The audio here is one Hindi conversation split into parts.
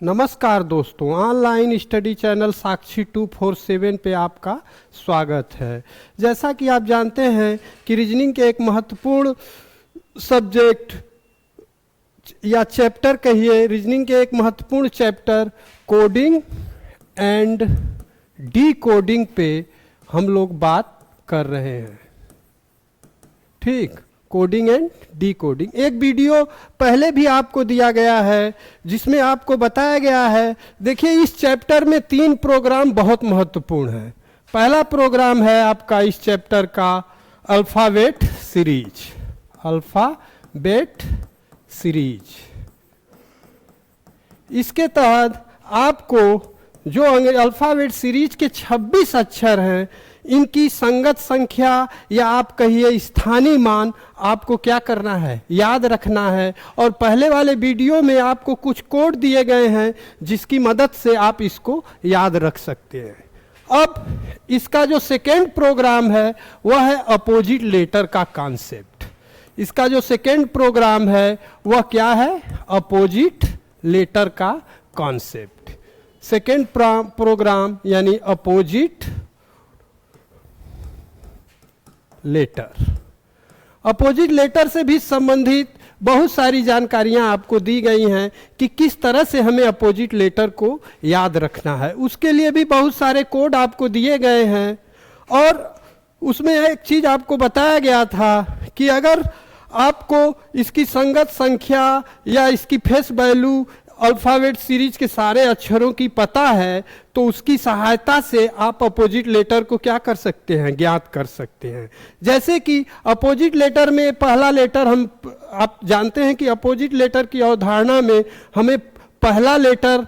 नमस्कार दोस्तों, ऑनलाइन स्टडी चैनल साक्षी 247 पे आपका स्वागत है। जैसा कि आप जानते हैं कि रीजनिंग के एक महत्वपूर्ण सब्जेक्ट या चैप्टर कहिए, रीजनिंग के एक महत्वपूर्ण chapter coding and D coding पे हम लोग बात कर रहे हैं। ठीक, कोडिंग एंड डी कोडिंग। एक वीडियो पहले भी आपको दिया गया है जिसमें आपको बताया गया है, देखिए इस चैप्टर में 3 प्रोग्राम बहुत महत्वपूर्ण है। पहला प्रोग्राम है आपका इस चैप्टर का अल्फ़ाबेट सीरीज। अल्फ़ाबेट सीरीज, इसके तहत आपको जो अल्फ़ाबेट सीरीज के 26 अक्षर हैं, इनकी संगत संख्या या आप कहिए स्थानीय मान आपको क्या करना है, याद रखना है। और पहले वाले वीडियो में आपको कुछ कोड दिए गए हैं जिसकी मदद से आप इसको याद रख सकते हैं। अब इसका जो सेकेंड प्रोग्राम है वह है अपोजिट लेटर का कॉन्सेप्ट। इसका जो सेकेंड प्रोग्राम है वह क्या है, अपोजिट लेटर का कॉन्सेप्ट। सेकेंड प्रोग्राम यानी अपोजिट लेटर। अपोजिट लेटर से भी संबंधित बहुत सारी जानकारियां आपको दी गई हैं कि किस तरह से हमें अपोजिट लेटर को याद रखना है। उसके लिए भी बहुत सारे कोड आपको दिए गए हैं और उसमें एक चीज आपको बताया गया था कि अगर आपको इसकी संगत संख्या या इसकी फेस वैल्यू अल्फ़ाबेट सीरीज के सारे अक्षरों की पता है तो उसकी सहायता से आप अपोजिट लेटर को क्या कर सकते हैं, ज्ञात कर सकते हैं। जैसे कि अपोजिट लेटर में पहला लेटर आप जानते हैं कि अपोजिट लेटर की अवधारणा में हमें पहला लेटर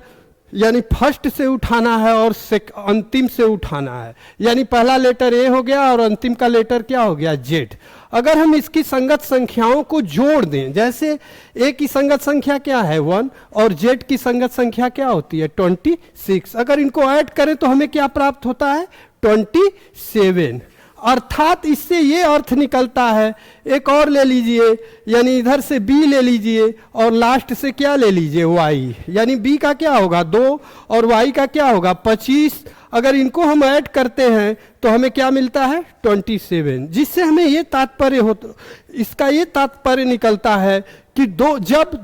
यानी फर्स्ट से उठाना है और अंतिम से उठाना है। यानी पहला लेटर ए हो गया और अंतिम का लेटर क्या हो गया, जेड। अगर हम इसकी संगत संख्याओं को जोड़ दें, जैसे ए की संगत संख्या क्या है 1 और जेड की संगत संख्या क्या होती है 26। अगर इनको ऐड करें तो हमें क्या प्राप्त होता है 27। अर्थात इससे ये अर्थ निकलता है, एक और ले लीजिए, यानी इधर से बी ले लीजिए और लास्ट से क्या ले लीजिए वाई, यानी बी का क्या होगा 2 और वाई का क्या होगा 25। अगर इनको हम ऐड करते हैं तो हमें क्या मिलता है 27। जिससे हमें ये तात्पर्य होता, इसका ये तात्पर्य निकलता है कि जब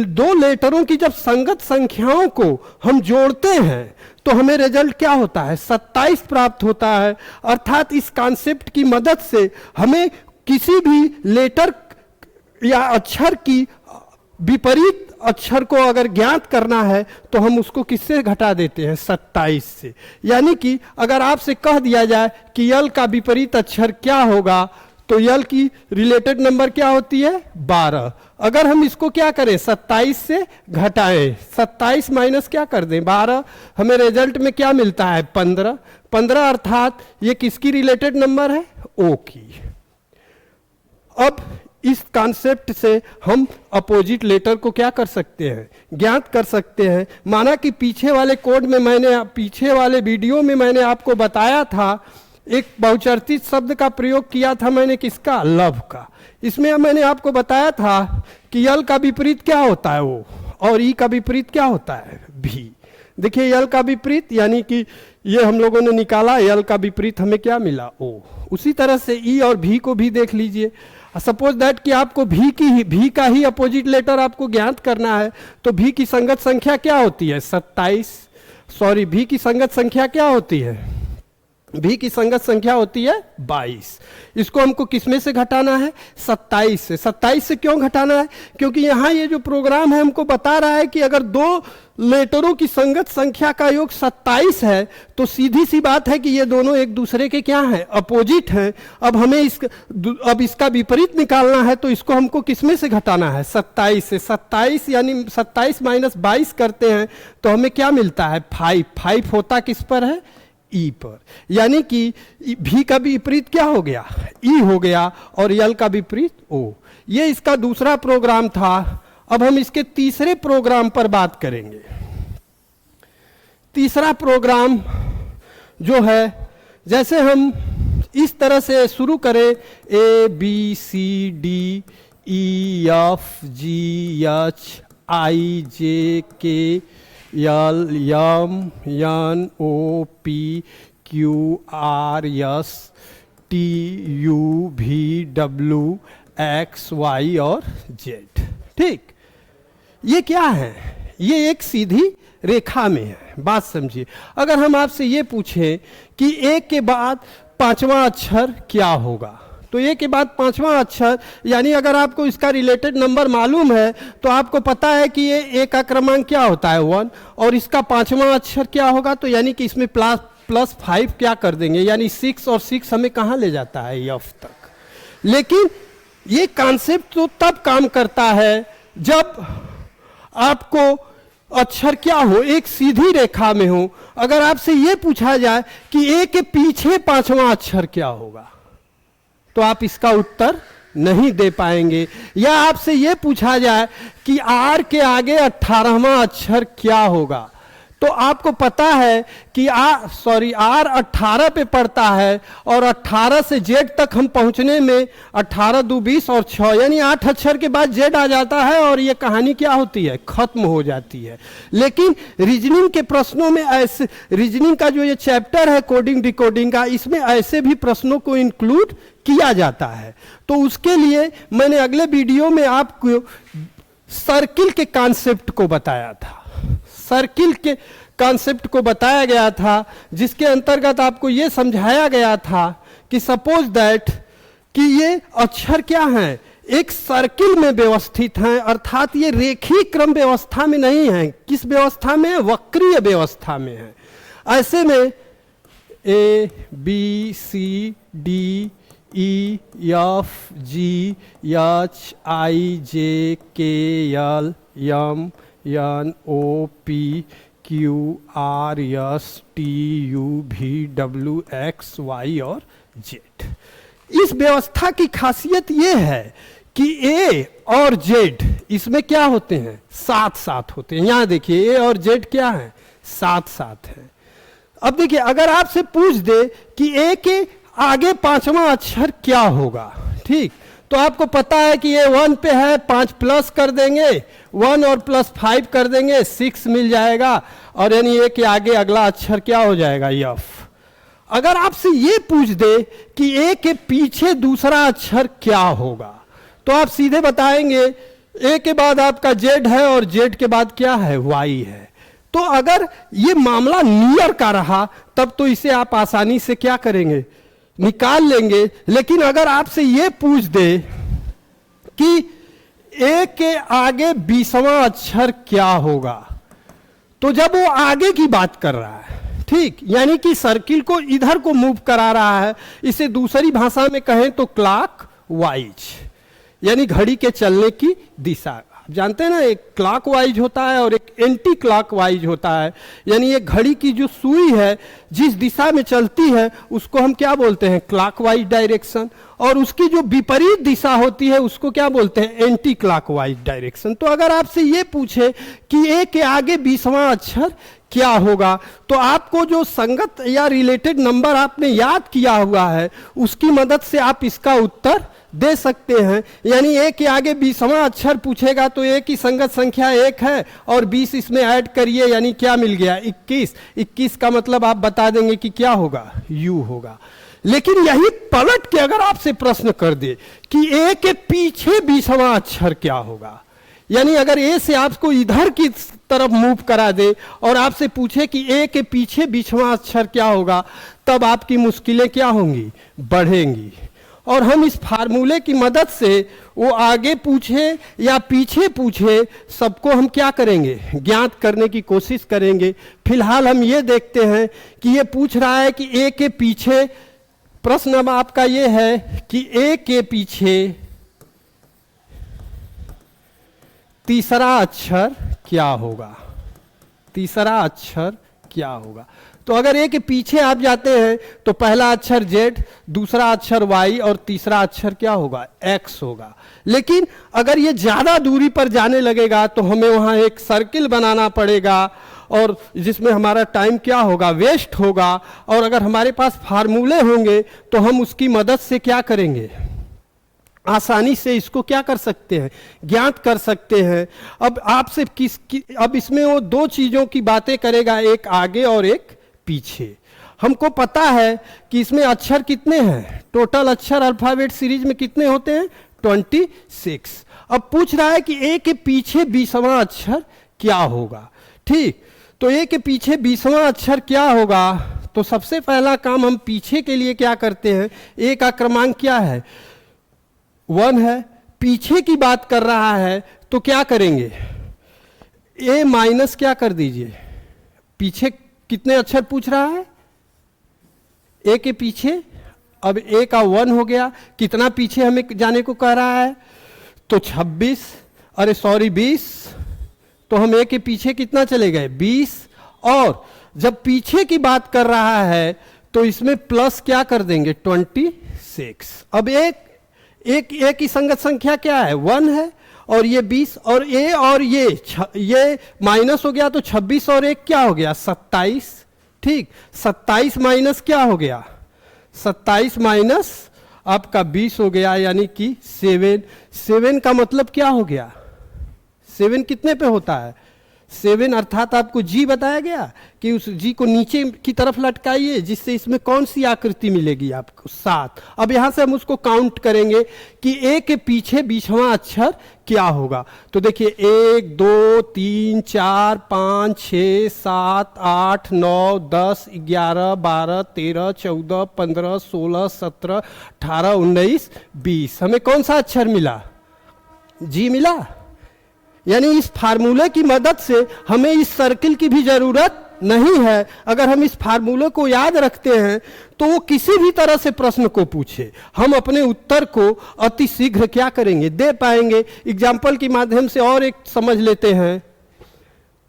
दो लेटरों की जब संगत संख्याओं को हम जोड़ते हैं तो हमें रिजल्ट क्या होता है 27 प्राप्त होता है। अर्थात इस कॉन्सेप्ट की मदद से हमें किसी भी लेटर या अक्षर की विपरीत अक्षर को अगर ज्ञात करना है तो हम उसको किससे घटा देते हैं 27 से। यानी कि अगर आपसे कह दिया जाए कि यल का विपरीत अक्षर क्या होगा तो यल की रिलेटेड नंबर क्या होती है 12। अगर हम इसको क्या करें 27 से घटाएं, 27 माइनस क्या कर दें 12, हमें रिजल्ट में क्या मिलता है 15। अर्थात ये किसकी रिलेटेड नंबर है, ओ की। अब इस कॉन्सेप्ट से हम अपोजिट लेटर को क्या कर सकते हैं, ज्ञात कर सकते हैं। माना कि पीछे वाले कोड में पीछे वाले वीडियो में मैंने आपको बताया था, एक बहुचर्चित शब्द का प्रयोग किया था मैंने, किसका, लव का। इसमें मैंने आपको बताया था कि यल का विपरीत क्या होता है ओ, और ई का विपरीत क्या होता है भी। देखिए यल का विपरीत यानी कि ये हम लोगों ने निकाला, यल का विपरीत हमें क्या मिला ओ। उसी तरह से ई और भी को भी देख लीजिए। सपोज दैट कि आपको भी का ही अपोजिट लेटर आपको ज्ञात करना है तो भी की संगत संख्या क्या होती है 27। सॉरी, भी की संगत संख्या क्या होती है, भी की संगत संख्या होती है 22। इसको हमको किसमें से घटाना है 27 से। 27 से क्यों घटाना है, क्योंकि यहाँ ये जो प्रोग्राम है हमको बता रहा है कि अगर दो लेटरों की संगत संख्या का योग 27 है तो सीधी सी बात है कि ये दोनों एक दूसरे के क्या हैं, अपोजिट हैं। अब हमें अब इसका विपरीत निकालना है तो इसको हमको किसमें से घटाना है 27 से। 27 यानी 27 माइनस 22 करते हैं तो हमें क्या मिलता है 5 होता किस पर है, ई पर। यानी कि भी का विपरीत क्या हो गया, ई हो गया, और यल का विपरीत ओ। ये इसका दूसरा प्रोग्राम था। अब हम इसके तीसरे प्रोग्राम पर बात करेंगे। तीसरा प्रोग्राम जो है, जैसे हम इस तरह से शुरू करें A B C D E F G H I J K L M N O P Q R S T U V W X Y और Z। ठीक, ये क्या है? ये एक सीधी रेखा में है। बात समझिए, अगर हम आपसे ये पूछें कि एक के बाद पांचवा अक्षर क्या होगा, तो एक के बाद पांचवा अक्षर, यानी अगर आपको इसका रिलेटेड नंबर मालूम है तो आपको पता है कि ये एक का क्रमांक क्या होता है 1, और इसका पांचवा अक्षर क्या होगा, तो यानी कि इसमें प्लस 5 क्या कर देंगे, यानी 6, और 6 हमें कहाँ ले जाता है, F तक। लेकिन ये कॉन्सेप्ट तो तब काम करता है जब आपको अक्षर क्या हो, एक सीधी रेखा में हो। अगर आपसे ये पूछा जाए कि ए के पीछे पांचवा अक्षर क्या होगा, तो आप इसका उत्तर नहीं दे पाएंगे। या आपसे ये पूछा जाए कि आर के आगे 18वां अक्षर क्या होगा, तो आपको पता है कि आर 18 पे पड़ता है, और 18 से जेड तक हम पहुंचने में 18 2 20 और 6 यानी 8 अक्षर के बाद जेड आ जाता है, और ये कहानी क्या होती है, खत्म हो जाती है। लेकिन रीजनिंग के प्रश्नों में ऐसे, रीजनिंग का जो ये चैप्टर है कोडिंग डिकोडिंग का, इसमें ऐसे भी प्रश्नों को इंक्लूड किया जाता है। तो उसके लिए मैंने अगले वीडियो में आपको सर्किल के कॉन्सेप्ट को बताया था, सर्किल के कॉन्सेप्ट को बताया गया था, जिसके अंतर्गत आपको यह समझाया गया था कि सपोज दैट कि ये अक्षर क्या हैं, एक सर्किल में व्यवस्थित हैं, अर्थात ये रेखीय क्रम व्यवस्था में नहीं है। किस व्यवस्था में है, वक्रीय व्यवस्था में है। ऐसे में A B C D E F G H I J K L M N O P Q R S T U V W X Y और Z। इस व्यवस्था की खासियत यह है कि A और Z इसमें क्या होते हैं, साथ साथ होते हैं। यहां देखिए A और Z क्या है, साथ साथ है। अब देखिए, अगर आपसे पूछ दे कि A के आगे पांचवा अक्षर क्या होगा, ठीक, तो आपको पता है कि ये 1 पे है, 5 प्लस कर देंगे, 1 और प्लस 5 कर देंगे, 6 मिल जाएगा, और यानी ए के आगे अगला अक्षर क्या हो जाएगा, F। अगर आपसे ये पूछ दे कि ए के पीछे दूसरा अक्षर क्या होगा, तो आप सीधे बताएंगे ए के बाद आपका Z है और Z के बाद क्या है, Y है। तो अगर ये मामला नियर का रहा तब तो इसे आप आसानी से क्या करेंगे, निकाल लेंगे। लेकिन अगर आपसे ये पूछ दे कि ए के आगे 20वां अक्षर क्या होगा, तो जब वो आगे की बात कर रहा है, ठीक, यानी कि सर्किल को इधर को मूव करा रहा है, इसे दूसरी भाषा में कहें तो क्लॉक वाइज, यानी घड़ी के चलने की दिशा। जानते हैं ना, एक क्लॉक वाइज होता है और एक एंटी क्लॉक वाइज होता है, यानी एक घड़ी की जो सुई है जिस दिशा में चलती है उसको हम क्या बोलते हैं, क्लॉक वाइज डायरेक्शन, और उसकी जो विपरीत दिशा होती है उसको क्या बोलते हैं, एंटी क्लॉक वाइज डायरेक्शन। तो अगर आपसे ये पूछे कि ए के आगे 20वां अक्षर क्या होगा, तो आपको जो संगत या रिलेटेड नंबर आपने याद किया हुआ है उसकी मदद से आप इसका उत्तर दे सकते हैं। यानी ए के आगे 20वां अक्षर पूछेगा तो ए की संगत संख्या 1 है और 20 इसमें ऐड करिए, यानी क्या मिल गया, 21। 21 का मतलब आप बता देंगे कि क्या होगा, U होगा। लेकिन यही पलट के अगर आपसे प्रश्न कर दे कि ए के पीछे 20वां अक्षर क्या होगा, यानी अगर ए से आपको इधर की तरफ मूव करा दे और आपसे पूछे कि ए के पीछे 20वां अक्षर क्या होगा, तब आपकी मुश्किलें क्या होंगी, बढ़ेंगी। और हम इस फार्मूले की मदद से वो आगे पूछे या पीछे पूछे, सबको हम क्या करेंगे, ज्ञात करने की कोशिश करेंगे। फिलहाल हम ये देखते हैं कि ये पूछ रहा है कि ए के पीछे, प्रश्न अब आपका ये है कि ए के पीछे तीसरा अक्षर क्या होगा, तीसरा अक्षर क्या होगा। तो अगर ए के पीछे आप जाते हैं तो पहला अक्षर Z, दूसरा अक्षर Y और तीसरा अक्षर क्या होगा, X होगा। लेकिन अगर ये ज्यादा दूरी पर जाने लगेगा तो हमें वहां एक सर्किल बनाना पड़ेगा, और जिसमें हमारा टाइम क्या होगा, वेस्ट होगा। और अगर हमारे पास फार्मूले होंगे तो हम उसकी मदद से क्या करेंगे, आसानी से इसको क्या कर सकते हैं, ज्ञात कर सकते हैं। अब आपसे अब इसमें वो दो चीजों की बातें करेगा, एक आगे और एक पीछे। हमको पता है कि इसमें अक्षर कितने हैं, टोटल अक्षर अल्फाबेट सीरीज में कितने होते हैं, 26। अब पूछ रहा है कि ए के पीछे 20वां अक्षर क्या होगा। ठीक, तो ए के पीछे 20वां अक्षर क्या होगा, तो सबसे पहला काम हम पीछे के लिए क्या करते हैं, ए का क्रमांक क्या है, 1 है, पीछे की बात कर रहा है तो क्या करेंगे, ए माइनस क्या कर दीजिए, पीछे कितने अक्षर पूछ रहा है, ए के पीछे, अब ए का 1 हो गया, कितना पीछे हमें जाने को कह रहा है, तो 26, अरे सॉरी 20, तो हम ए के पीछे कितना चले गए, 20। और जब पीछे की बात कर रहा है तो इसमें प्लस क्या कर देंगे, 26। अब एक की संगत संख्या क्या है, 1 है, और ये 20, और ये माइनस हो गया तो 26 और 1 क्या हो गया, 27। ठीक, 27 माइनस क्या हो गया, 27 माइनस आपका 20 हो गया, यानी कि 7 का मतलब क्या हो गया, 7 कितने पे होता है, 7 अर्थात आपको जी बताया गया कि उस जी को नीचे की तरफ लटकाइए, जिससे इसमें कौन सी आकृति मिलेगी आपको, 7। अब यहां से हम उसको काउंट करेंगे कि ए के पीछे 20वां अक्षर क्या होगा। तो देखिए 1 2 3 4 5 6 7 8 9 10 11 12 13 14 15 16 17 18 19 20, हमें कौन सा अक्षर मिला, जी मिला। यानी इस फार्मूले की मदद से हमें इस सर्किल की भी जरूरत नहीं है। अगर हम इस फार्मूले को याद रखते हैं तो वो किसी भी तरह से प्रश्न को पूछे, हम अपने उत्तर को अति शीघ्र क्या करेंगे, दे पाएंगे। एग्जाम्पल के माध्यम से और एक समझ लेते हैं।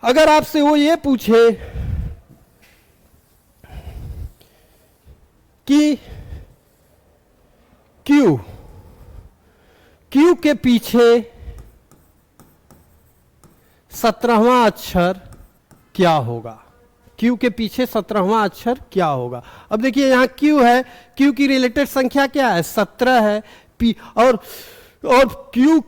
अगर आपसे वो ये पूछे कि क्यू के पीछे 17वां अक्षर क्या होगा, क्यू के पीछे 17वां अक्षर क्या होगा। अब देखिए यहां क्यू है, क्यू की रिलेटेड संख्या क्या है, 17 है, पी और क्यू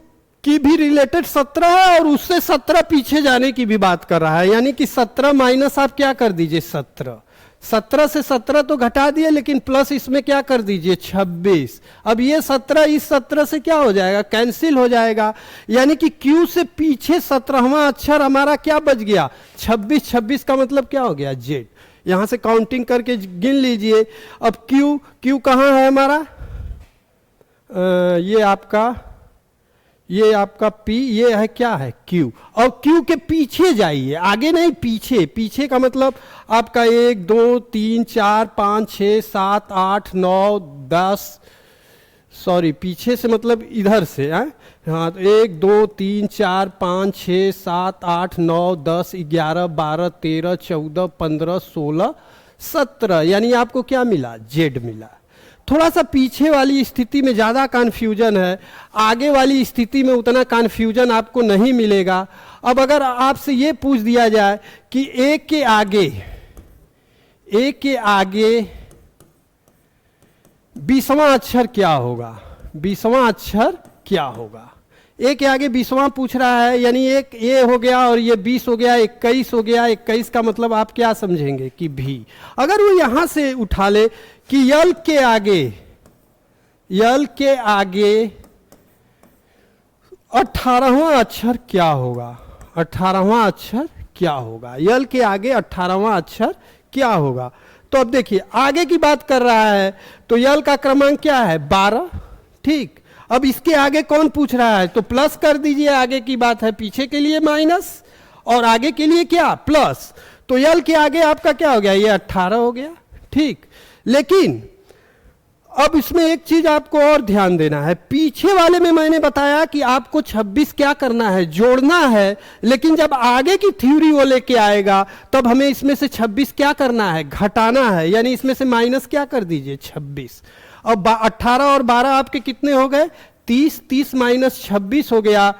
की भी रिलेटेड 17 है, और उससे 17 पीछे जाने की भी बात कर रहा है, यानी कि 17 माइनस आप क्या कर दीजिए, 17 से 17 तो घटा दिए, लेकिन प्लस इसमें क्या कर दीजिए, 26। अब ये 17 इस 17 से क्या हो जाएगा, कैंसिल हो जाएगा, यानी कि Q से पीछे 17वां अक्षर हमारा क्या बच गया, 26। 26 का मतलब क्या हो गया, Z। यहां से काउंटिंग करके गिन लीजिए। अब Q कहां है हमारा, ये आपका P, ये है क्या है, Q। और Q के पीछे जाइए, आगे नहीं, पीछे। पीछे का मतलब आपका 1 2 3 4 5 6 7 8 9 10, सॉरी पीछे से मतलब इधर से, हाँ, 1 2 3 4 5 6 7 8 9 10 11 12 13 14 15 16 17, यानी आपको क्या मिला, Z मिला। थोड़ा सा पीछे वाली स्थिति में ज़्यादा कन्फ्यूजन है, आगे वाली स्थिति में उतना कन्फ्यूजन आपको नहीं मिलेगा। अब अगर आपसे ये पूछ दिया जाए कि ए के आगे 20वां अक्षर क्या होगा, 20वां अक्षर क्या होगा, ए के आगे 20वां पूछ रहा है, यानी एक ए हो गया और ये 20 हो गया, 21 हो गया। 21 का मतलब आप क्या समझेंगे कि भी। अगर वो यहां से उठा ले कि यल के आगे 18वां अक्षर क्या होगा, 18वां अक्षर क्या होगा, यल के आगे 18वां अक्षर क्या होगा। तो अब देखिए आगे की बात कर रहा है तो यल का क्रमांक क्या है, 12। ठीक, अब इसके आगे कौन पूछ रहा है, तो प्लस कर दीजिए, आगे की बात है, पीछे के लिए माइनस और आगे के लिए क्या, प्लस। तो यल के आगे आपका क्या हो गया, ये 18 हो गया। ठीक, लेकिन अब इसमें एक चीज आपको और ध्यान देना है। पीछे वाले में मैंने बताया कि आपको 26 क्या करना है, जोड़ना है, लेकिन जब आगे की थ्योरी वो लेके आएगा तब हमें इसमें से 26 क्या करना है, घटाना है, यानी इसमें से माइनस क्या कर दीजिए, 26। अब 18 और 12 आपके कितने हो गए, 30। 30 माइनस 26 हो गया,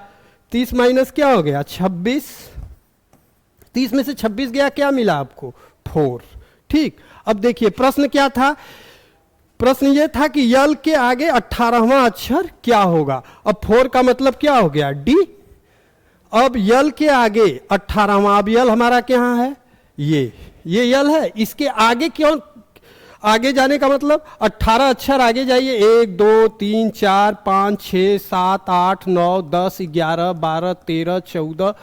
30 माइनस क्या हो गया, 26। 30 में से 26 गया, क्या मिला आपको, 4। ठीक, अब देखिए प्रश्न क्या था प्रश्न ये था कि यल के आगे 18वां अक्षर क्या होगा। अब 4 का मतलब क्या हो गया, डी। अब यल के आगे 18वां, अब यल हमारा क्या है, ये यल है, इसके आगे क्यों आगे जाने का मतलब 18 अक्षर आगे जाइए, 1 2 3 4 5 6 7 8 9 10 11 12 13 14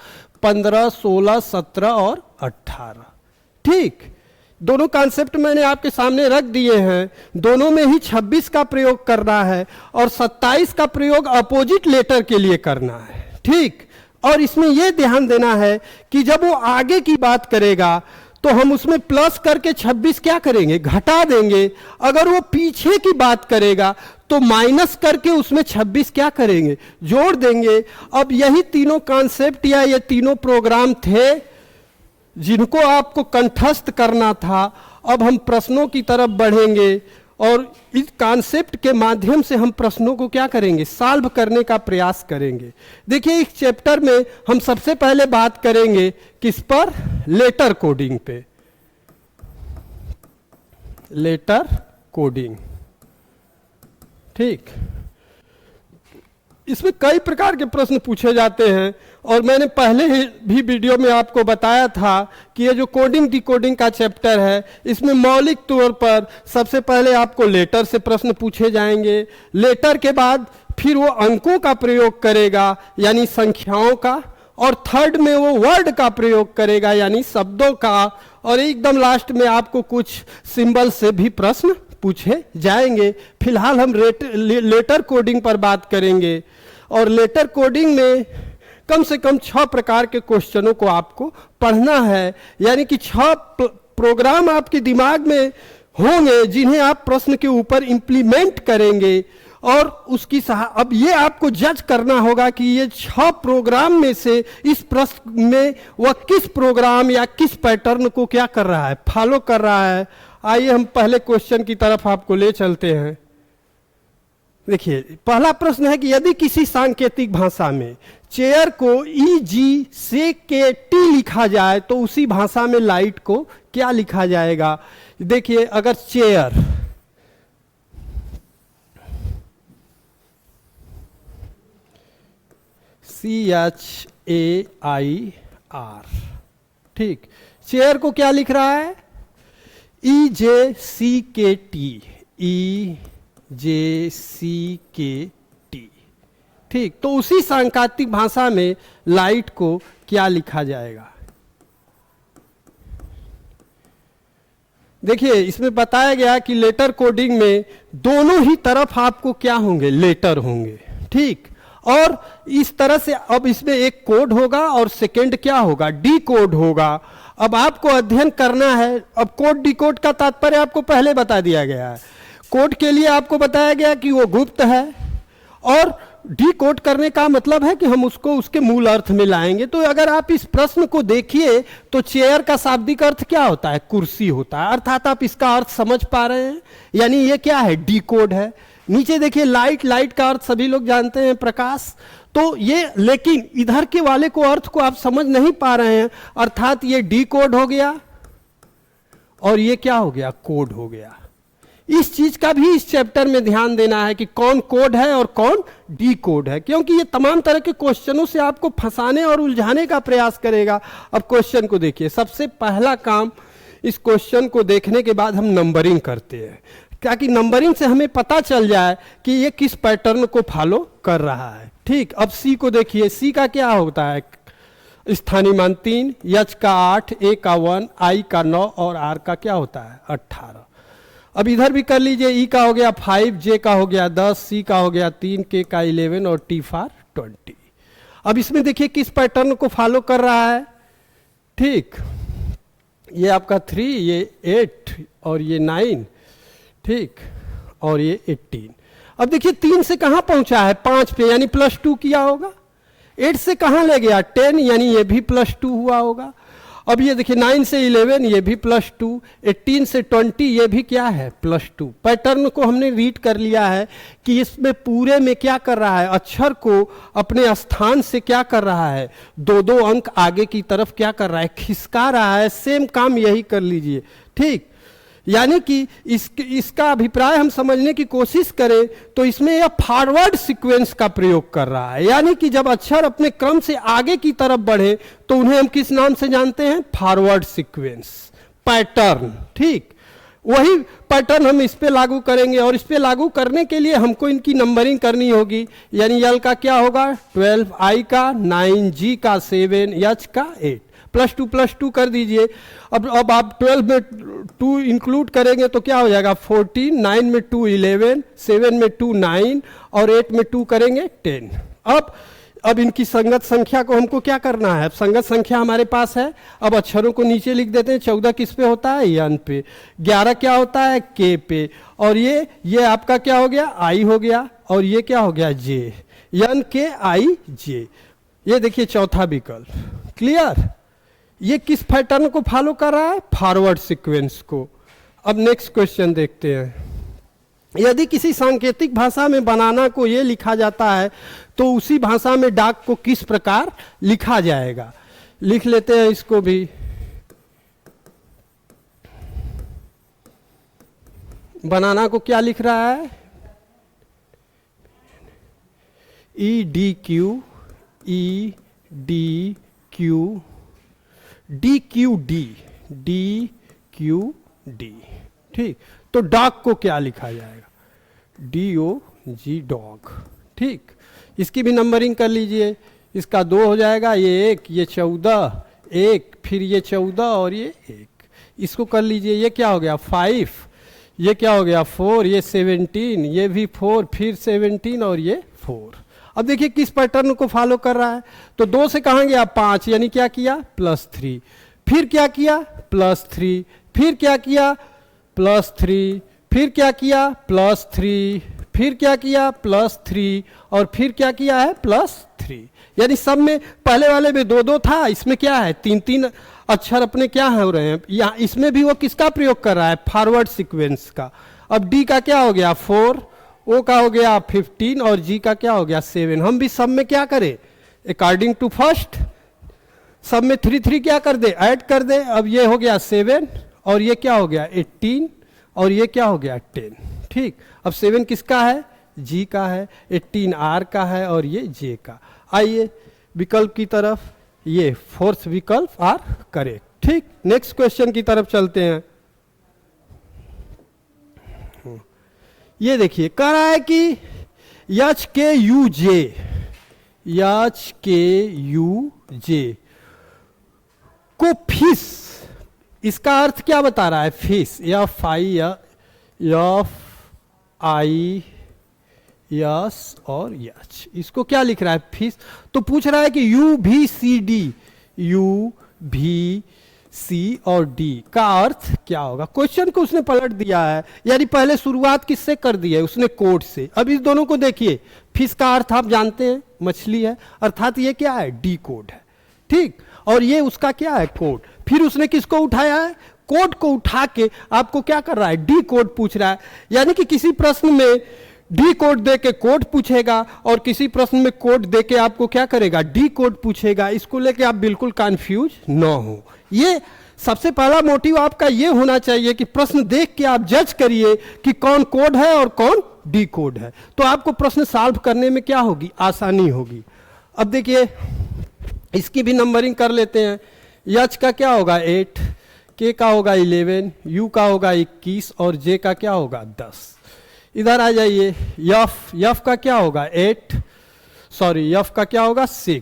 15 16 17 और 18। ठीक, दोनों कॉन्सेप्ट मैंने आपके सामने रख दिए हैं। दोनों में ही 26 का प्रयोग करना है और 27 का प्रयोग अपोजिट लेटर के लिए करना है। ठीक, और इसमें यह ध्यान देना है कि जब वो आगे की बात करेगा तो हम उसमें प्लस करके 26 क्या करेंगे, घटा देंगे। अगर वो पीछे की बात करेगा तो माइनस करके उसमें 26 क्या करेंगे, जोड़ देंगे। अब यही तीनों कॉन्सेप्ट या ये तीनों प्रोग्राम थे जिनको आपको कंठस्थ करना था। अब हम प्रश्नों की तरफ बढ़ेंगे और इस कॉन्सेप्ट के माध्यम से हम प्रश्नों को क्या करेंगे, सॉल्व करने का प्रयास करेंगे। देखिए, इस चैप्टर में हम सबसे पहले बात करेंगे किस पर, लेटर कोडिंग पे। लेटर कोडिंग, ठीक, इसमें कई प्रकार के प्रश्न पूछे जाते हैं और मैंने पहले ही भी वीडियो में आपको बताया था कि ये जो कोडिंग डिकोडिंग का चैप्टर है, इसमें मौलिक तौर पर सबसे पहले आपको लेटर से प्रश्न पूछे जाएंगे। लेटर के बाद फिर वो अंकों का प्रयोग करेगा यानी संख्याओं का, और थर्ड में वो वर्ड का प्रयोग करेगा यानी शब्दों का, और एकदम लास्ट में आपको कुछ सिंबल से भी प्रश्न पूछे जाएंगे। फिलहाल हम लेटर कोडिंग पर बात करेंगे और लेटर कोडिंग में कम से कम 6 प्रकार के क्वेश्चनों को आपको पढ़ना है, यानी कि 6 प्रोग्राम आपके दिमाग में होंगे जिन्हें आप प्रश्न के ऊपर इंप्लीमेंट करेंगे और उसकी अब ये आपको जज करना होगा कि ये 6 प्रोग्राम में से इस प्रश्न में वह किस प्रोग्राम या किस पैटर्न को क्या कर रहा है, फॉलो कर रहा है। आइए हम पहले क्वेश्चन की तरफ आपको ले चलते हैं। देखिए, पहला प्रश्न है कि यदि किसी सांकेतिक भाषा में चेयर को EG से के T लिखा जाए तो उसी भाषा में लाइट को क्या लिखा जाएगा। देखिए, अगर चेयर CHAIR, ठीक, चेयर को क्या लिख रहा है, EJCKT, EJCKT, ठीक, तो उसी सांकेतिक भाषा में लाइट को क्या लिखा जाएगा। देखिए, इसमें बताया गया कि लेटर कोडिंग में दोनों ही तरफ आपको क्या होंगे, लेटर होंगे, ठीक, और इस तरह से अब इसमें एक कोड होगा और सेकंड क्या होगा, डी कोड होगा। अब आपको अध्ययन करना है। अब कोड डी कोड का तात्पर्य आपको पहले बता दिया गया है। कोड के लिए आपको बताया गया कि वो गुप्त है और डी कोड करने का मतलब है कि हम उसको उसके मूल अर्थ में लाएंगे। तो अगर आप इस प्रश्न को देखिए तो चेयर का शाब्दिक अर्थ क्या होता है, कुर्सी होता है, अर्थात आप इसका अर्थ समझ पा रहे हैं, यानी ये क्या है, डी कोड है। नीचे देखिए लाइट, लाइट का अर्थ सभी लोग जानते हैं, प्रकाश। तो ये, लेकिन इधर के वाले को अर्थ को आप समझ नहीं पा रहे हैं, अर्थात ये डी कोड हो गया और ये क्या हो गया, कोड हो गया। इस चीज का भी इस चैप्टर में ध्यान देना है कि कौन कोड है और कौन डी कोड है, क्योंकि ये तमाम तरह के क्वेश्चनों से आपको फंसाने और उलझाने का प्रयास करेगा। अब क्वेश्चन को देखिए। सबसे पहला काम, इस क्वेश्चन को देखने के बाद हम नंबरिंग करते हैं, ताकि नंबरिंग से हमें पता चल जाए कि ये किस पैटर्न को फॉलो कर रहा है। ठीक, अब सी को देखिए। सी का क्या होता है, स्थानीय मान 3, एच का 8, ए का 1, आई का 9 और आर का क्या होता है, 18। अब इधर भी कर लीजिए। ई का हो गया 5, जे का हो गया 10, सी का हो गया 3, के का 11 और टी फॉर 20। अब इसमें देखिए किस पैटर्न को फॉलो कर रहा है। ठीक, ये आपका 3, ये 8 और ये 9, ठीक, और ये 18। अब देखिए 3 से कहां पहुंचा है, 5 पे, यानी +2 किया होगा। 8 से कहां ले गया, 10, यानी ये भी +2 हुआ होगा। अब ये देखिए 9 से 11, ये भी +2, 18 से 20, ये भी क्या है, +2। पैटर्न को हमने रीड कर लिया है कि इसमें पूरे में क्या कर रहा है, अक्षर को अपने स्थान से क्या कर रहा है, 2-2 अंक आगे की तरफ क्या कर रहा है, खिसका रहा है। सेम काम यही कर लीजिए। ठीक, यानी कि इसका अभिप्राय हम समझने की कोशिश करें तो इसमें यह फॉरवर्ड सीक्वेंस का प्रयोग कर रहा है, यानी कि जब अक्षर अपने क्रम से आगे की तरफ बढ़े तो उन्हें हम किस नाम से जानते हैं? Forward sequence, pattern. ठीक, वही पैटर्न हम इस पे लागू करेंगे और इस पे लागू करने के लिए हमको इनकी नंबरिंग करनी होगी। यानी यल का क्या होगा 12, आई का 9, जी का 7, एच का 8, +2 कर दीजिए। अब आप 12 में 2 इंक्लूड करेंगे तो क्या हो जाएगा 14, 9 में 2 11, 7 में 2 9 और 8 में 2 करेंगे 10। अब इनकी संगत संख्या को हमको क्या करना है? अब संगत संख्या हमारे पास है, अब अक्षरों को नीचे लिख देते हैं। 14 किस पे होता है? यन पे। 11 क्या होता है? के पे। और ये आपका क्या हो गया? आई हो गया। और ये क्या हो गया? जे। यन के आई जे। ये देखिए चौथा विकल्प। क्लियर? ये किस पैटर्न को फॉलो कर रहा है? फॉरवर्ड सीक्वेंस को। अब नेक्स्ट क्वेश्चन देखते हैं। यदि किसी सांकेतिक भाषा में बनाना को ये लिखा जाता है तो उसी भाषा में डाक को किस प्रकार लिखा जाएगा? लिख लेते हैं इसको भी। बनाना को क्या लिख रहा है? EDQ, EDQ, DQD, DQD। ठीक, तो डॉग को क्या लिखा जाएगा? DOG, dog. ठीक, इसकी भी नंबरिंग कर लीजिए। इसका 2 हो जाएगा, ये 1, ये 14, 1, फिर ये 14 और ये 1। इसको कर लीजिए, ये क्या हो गया 5, ये क्या हो गया 4, ये 17, ये भी 4, फिर 17 और ये 4। अब देखिए किस पैटर्न को फॉलो कर रहा है। तो 2 से कहाँ गया 5, यानी क्या किया +3, फिर क्या किया +3, फिर क्या किया +3, फिर क्या किया +3, फिर क्या किया +3 और फिर क्या किया है +3। यानी सब में पहले वाले में 2-2 था, इसमें क्या है 3-3 अक्षर अपने क्या हो रहे हैं। यहाँ इसमें भी वो किसका प्रयोग कर रहा है? फॉरवर्ड सीक्वेंस का। अब डी का क्या हो गया 4, ओ का हो गया 15 और जी का क्या हो गया 7। हम भी सब में क्या करें अकॉर्डिंग टू फर्स्ट, सब में 3 क्या कर दे ऐड कर दे। अब ये हो गया 7 और ये क्या हो गया 18 और ये क्या हो गया 10। ठीक, अब 7 किसका है? जी का है, 18 आर का है और ये जे का। आइए विकल्प की तरफ, ये 4th विकल्प आर करेक्ट। ठीक, नेक्स्ट क्वेश्चन की तरफ चलते हैं। ये देखिए कह रहा है कि HKUJ, HKUJ को फिश, इसका अर्थ क्या बता रहा है? फिश, FIS और एच, इसको क्या लिख रहा है? फिश। तो पूछ रहा है कि UVCD, UVC और D का अर्थ क्या होगा? क्वेश्चन को उसने पलट दिया है, यानी पहले शुरुआत किससे कर दी है? उसने कोड से। अब इस दोनों को देखिए, फिश का अर्थ आप जानते हैं मछली है, अर्थात ये क्या है? डी कोड है। ठीक, और ये उसका क्या है? कोड। फिर उसने किसको उठाया है? कोड को उठा के आपको क्या कर रहा है? डी कोड पूछ रहा है। यानी कि किसी प्रश्न में डी कोड दे के कोड पूछेगा और किसी प्रश्न में कोड दे के आपको क्या करेगा? डी कोड पूछेगा। इसको लेके आप बिल्कुल कंफ्यूज न हो। ये सबसे पहला मोटिव आपका ये होना चाहिए कि प्रश्न देख के आप जज करिए कि कौन कोड है और कौन डी कोड है, तो आपको प्रश्न सॉल्व करने में क्या होगी? आसानी होगी। अब देखिए इसकी भी नंबरिंग कर लेते हैं। एच का क्या होगा 8, के का होगा 11, यू का होगा 21 और जे का क्या होगा 10। इधर आ जाइए, यफ का क्या होगा 8, सॉरी यफ का क्या होगा 6।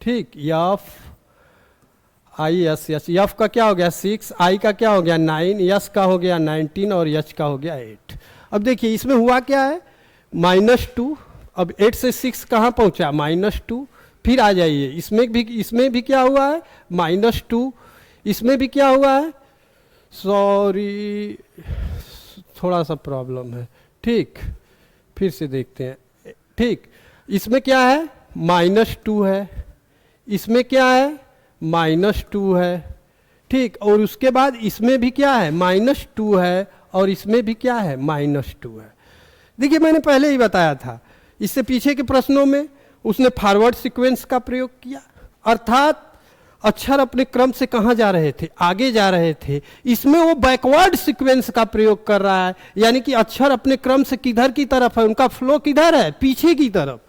ठीक, यफ IS, यफ का क्या हो गया 6, आई का क्या हो गया 9, यस का हो गया 19 और एच का हो गया 8। अब देखिए इसमें हुआ क्या है -2। अब 8 से 6 कहाँ पहुँचा? -2। फिर आ जाइए इसमें भी क्या हुआ है -2, इसमें भी क्या हुआ है, सॉरी थोड़ा सा प्रॉब्लम है। ठीक, फिर से देखते हैं। ठीक, इसमें क्या है -2 है, इसमें क्या है -2 है। ठीक, और उसके बाद इसमें भी क्या है -2 है और इसमें भी क्या है -2 है। देखिए मैंने पहले ही बताया था, इससे पीछे के प्रश्नों में उसने फॉरवर्ड सीक्वेंस का प्रयोग किया, अर्थात अक्षर अपने क्रम से कहाँ जा रहे थे, आगे जा रहे थे। इसमें वो बैकवर्ड सीक्वेंस का प्रयोग कर रहा है, यानी कि अक्षर अपने क्रम से किधर की तरफ है, उनका फ्लो किधर है, पीछे की तरफ।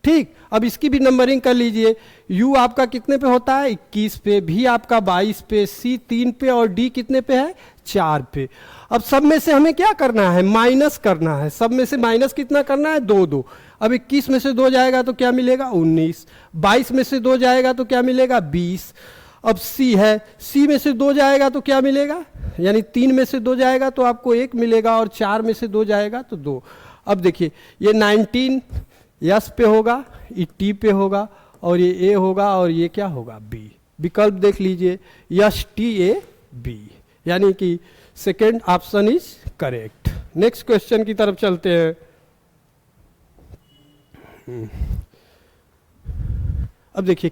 ठीक, अब इसकी भी नंबरिंग कर लीजिए। यू आपका कितने पे होता है, 21 पे, भी आपका 22 पे, सी 3 पे और डी कितने पे है, 4 पे। अब सब में से हमें क्या करना है, माइनस करना है। सब में से माइनस कितना करना है, 2 2। अब 21 में से 2 जाएगा तो क्या मिलेगा, 19। 22 में से 2 जाएगा तो क्या मिलेगा, 20। अब सी है, सी में से 2 जाएगा तो क्या मिलेगा, यानी 3 में से 2 जाएगा तो आपको 1 मिलेगा, और 4 में से 2 जाएगा तो 2। अब देखिए ये 19 यस पे होगा, ये टी पे होगा, और ये ए होगा, और ये क्या होगा, बी। विकल्प देख लीजिए, यस टी ए बी, यानी कि second option is correct. Next question की तरफ चलते हैं। अब देखिए,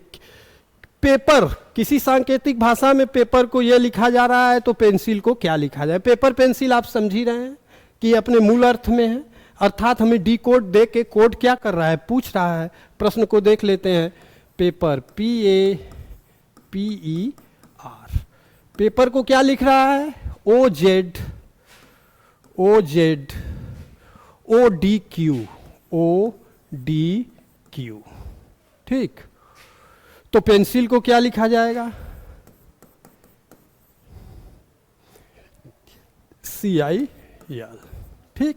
पेपर, किसी सांकेतिक भाषा में पेपर को यह लिखा जा रहा है तो पेंसिल को क्या लिखा जाए। पेपर पेंसिल आप समझ ही रहे हैं कि ये अपने मूल अर्थ में है, अर्थात हमें डी कोड दे के कोड क्या कर रहा है, पूछ रहा है। प्रश्न को देख लेते हैं। पेपर, PAPER, पेपर को क्या लिख रहा है, OZ ODQ। ठीक, तो पेंसिल को क्या लिखा जाएगा, CIL। ठीक,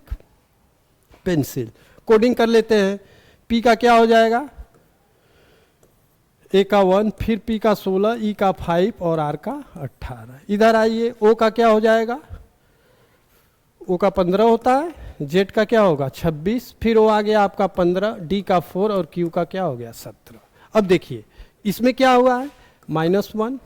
पेंसिल। कोडिंग कर लेते हैं। P का क्या हो जाएगा, A का 1, फिर P का 16, E का 5 और R का 18। इधर आइए, O का क्या हो जाएगा, O का 15 होता है, Z का क्या होगा 26, फिर O आ गया आपका 15, D का 4 और Q का क्या हो गया 17। अब देखिए इसमें क्या हुआ है, -1।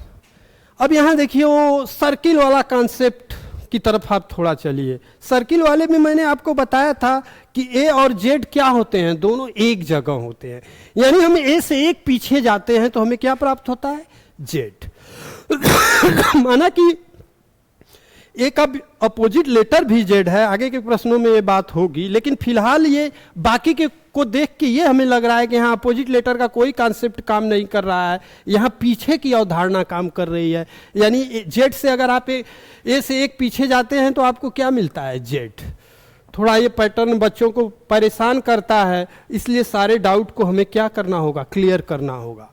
अब यहां देखिए वो सर्किल वाला कॉन्सेप्ट की तरफ आप थोड़ा चलिए। सर्किल वाले में मैंने आपको बताया था कि ए और जेड क्या होते हैं, दोनों एक जगह होते हैं, यानी हम ए से एक पीछे जाते हैं तो हमें क्या प्राप्त होता है, जेड। माना कि ए का अपोजिट लेटर भी जेड है, आगे के प्रश्नों में ये बात होगी, लेकिन फिलहाल ये बाकी के को देख के ये हमें लग रहा है कि यहाँ अपोजिट लेटर का कोई कॉन्सेप्ट काम नहीं कर रहा है, यहाँ पीछे की अवधारणा काम कर रही है। यानी जेड से अगर आप ए से एक पीछे जाते हैं तो आपको क्या मिलता है, जेड। थोड़ा ये पैटर्न बच्चों को परेशान करता है, इसलिए सारे डाउट को हमें क्या करना होगा, क्लियर करना होगा।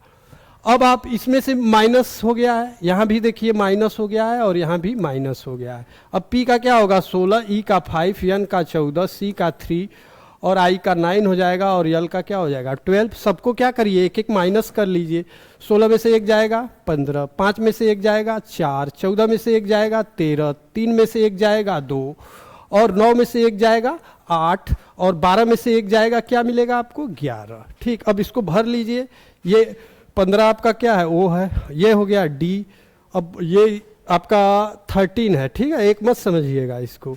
अब आप इसमें से माइनस हो गया है, यहाँ भी देखिए माइनस हो गया है और यहाँ भी माइनस हो गया है। अब P का क्या होगा 16, E का 5, N का 14, C का 3 और I का 9 हो जाएगा, और L का क्या हो जाएगा 12। सबको क्या करिए, एक एक माइनस कर लीजिए। 16 में से एक जाएगा 15, 5 में से एक जाएगा 4, 14 में से एक जाएगा 13, 3 में से एक जाएगा 2, और 9 में से एक जाएगा 8, और 12 में से एक जाएगा क्या मिलेगा आपको 11। ठीक, अब इसको भर लीजिए। ये 15 आपका क्या है, O है, ये हो गया D। अब ये आपका 13 है, ठीक है, एक मत समझिएगा इसको।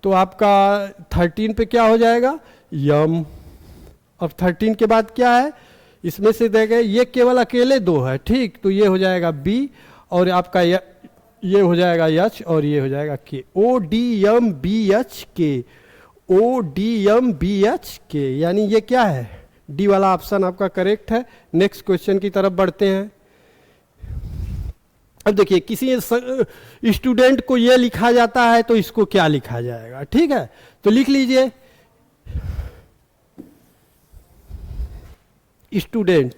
तो आपका 13 पे क्या हो जाएगा, यम। अब 13 के बाद क्या है, इसमें से देगा, ये केवल अकेले 2 है, ठीक, तो ये हो जाएगा B, और आपका ये हो जाएगा H, और ये हो जाएगा K। ODMBHK, ODMBHK, यानी ये क्या है, डी वाला ऑप्शन आपका करेक्ट है। नेक्स्ट क्वेश्चन की तरफ बढ़ते हैं। अब देखिए, किसी स्टूडेंट को ये लिखा जाता है तो इसको क्या लिखा जाएगा, ठीक है, तो लिख लीजिए स्टूडेंट।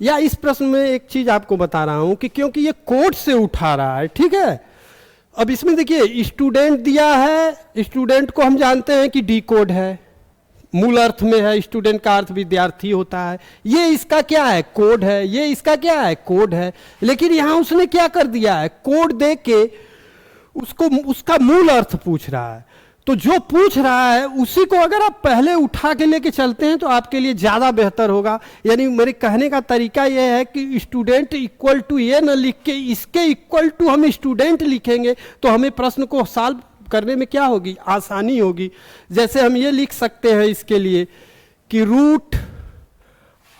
या इस प्रश्न में एक चीज आपको बता रहा हूं कि क्योंकि ये कोड से उठा रहा है, ठीक है। अब इसमें देखिए स्टूडेंट दिया है, स्टूडेंट को हम जानते हैं कि डी कोड है, मूल अर्थ में है, स्टूडेंट का अर्थ विद्यार्थी होता है। ये इसका क्या है, कोड है, ये इसका क्या है, कोड है। लेकिन यहां उसने क्या कर दिया है, कोड दे के उसको उसका मूल अर्थ पूछ रहा है। तो जो पूछ रहा है उसी को अगर आप पहले उठा के लेके चलते हैं तो आपके लिए ज्यादा बेहतर होगा। यानी मेरे कहने का तरीका यह है कि स्टूडेंट इक्वल टू ये न लिख के इसके इक्वल टू हम स्टूडेंट लिखेंगे तो हमें प्रश्न को सॉल्व करने में क्या होगी, आसानी होगी। जैसे हम ये लिख सकते हैं इसके लिए कि रूट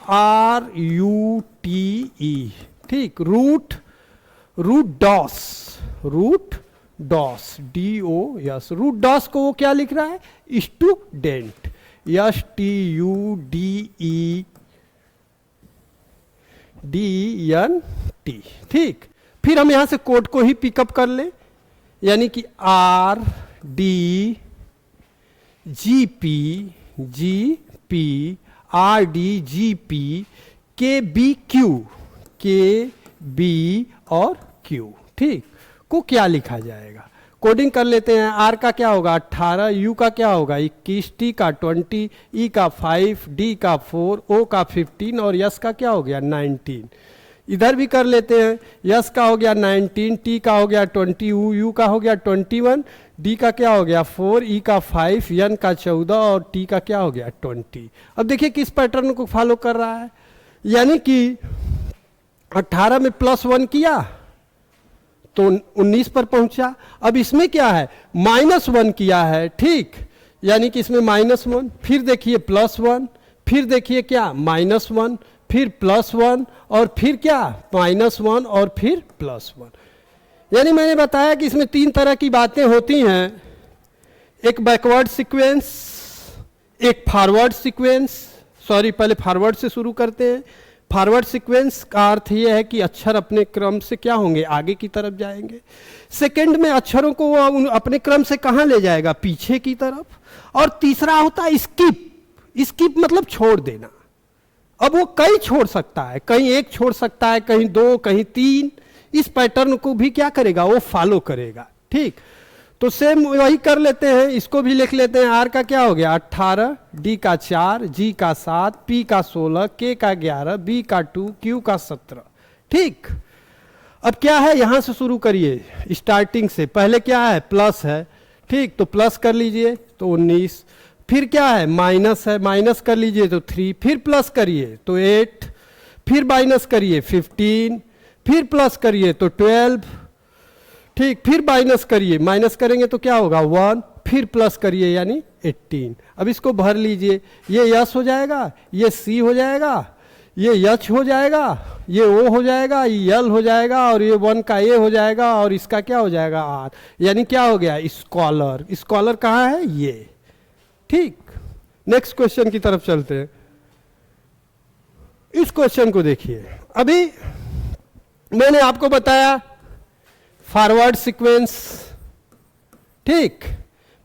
RUTE, ठीक, root DOS DOS, root DOS को वो क्या लिख रहा है, स्टूडेंट, STUDE टी, ठीक। फिर हम यहां से कोड को ही पिकअप कर ले, यानी कि R D G P R D G P के बी और क्यू, ठीक। को क्या लिखा जाएगा, कोडिंग कर लेते हैं। आर का क्या होगा 18, यू का क्या होगा 21, टी का 20, ई का 5, डी का 4, ओ का 15 और यस का क्या हो गया 19। इधर भी कर लेते हैं, यस का हो गया 19, टी का हो गया 20, यू का हो गया 21, डी का क्या हो गया 4, ई का 5, एन का 14 और टी का क्या हो गया 20। अब देखिए किस पैटर्न को फॉलो कर रहा है, यानी कि 18 में +1 किया तो 19 पर पहुंचा। अब इसमें क्या है -1 किया है, ठीक, यानी कि इसमें -1, फिर देखिए +1, फिर देखिए क्या -1, फिर +1 और फिर क्या -1 और फिर +1। यानी मैंने बताया कि इसमें 3 तरह की बातें होती हैं, एक बैकवर्ड सीक्वेंस, एक फॉरवर्ड सीक्वेंस, सॉरी पहले फॉरवर्ड से शुरू करते हैं। फॉरवर्ड सीक्वेंस का अर्थ यह है कि अक्षर अपने क्रम से क्या होंगे आगे की तरफ जाएंगे। सेकंड में अक्षरों को वो अपने क्रम से कहां ले जाएगा पीछे की तरफ। और तीसरा होता है स्किप, स्किप मतलब छोड़ देना। अब वो कई छोड़ सकता है, कहीं एक छोड़ सकता है, कहीं 2, कहीं 3। इस पैटर्न को भी क्या करेगा वो फॉलो करेगा, ठीक। तो सेम वही कर लेते हैं, इसको भी लिख लेते हैं। आर का क्या हो गया 18, डी का 4, जी का 7, पी का 16, के का 11, बी का 2, क्यू का 17, ठीक। अब क्या है यहां से शुरू करिए स्टार्टिंग से, पहले क्या है प्लस है, ठीक, तो प्लस कर लीजिए तो 19, फिर क्या है माइनस है, माइनस कर लीजिए तो 3, फिर प्लस करिए तो 8, फिर माइनस करिए 15, फिर प्लस करिए तो 12, ठीक, फिर माइनस करिए, माइनस करेंगे तो क्या होगा 1, फिर प्लस करिए यानी 18। अब इसको भर लीजिए, ये यस हो जाएगा, ये सी हो जाएगा, ये यच हो जाएगा, ये ओ हो जाएगा, ये यल हो जाएगा और ये 1 का ए हो जाएगा और इसका क्या हो जाएगा आर, यानी क्या हो गया स्कॉलर। स्कॉलर कहाँ है ये, ठीक। नेक्स्ट क्वेश्चन की तरफ चलते हैं। इस क्वेश्चन को देखिए, अभी मैंने आपको बताया फॉरवर्ड सीक्वेंस, ठीक,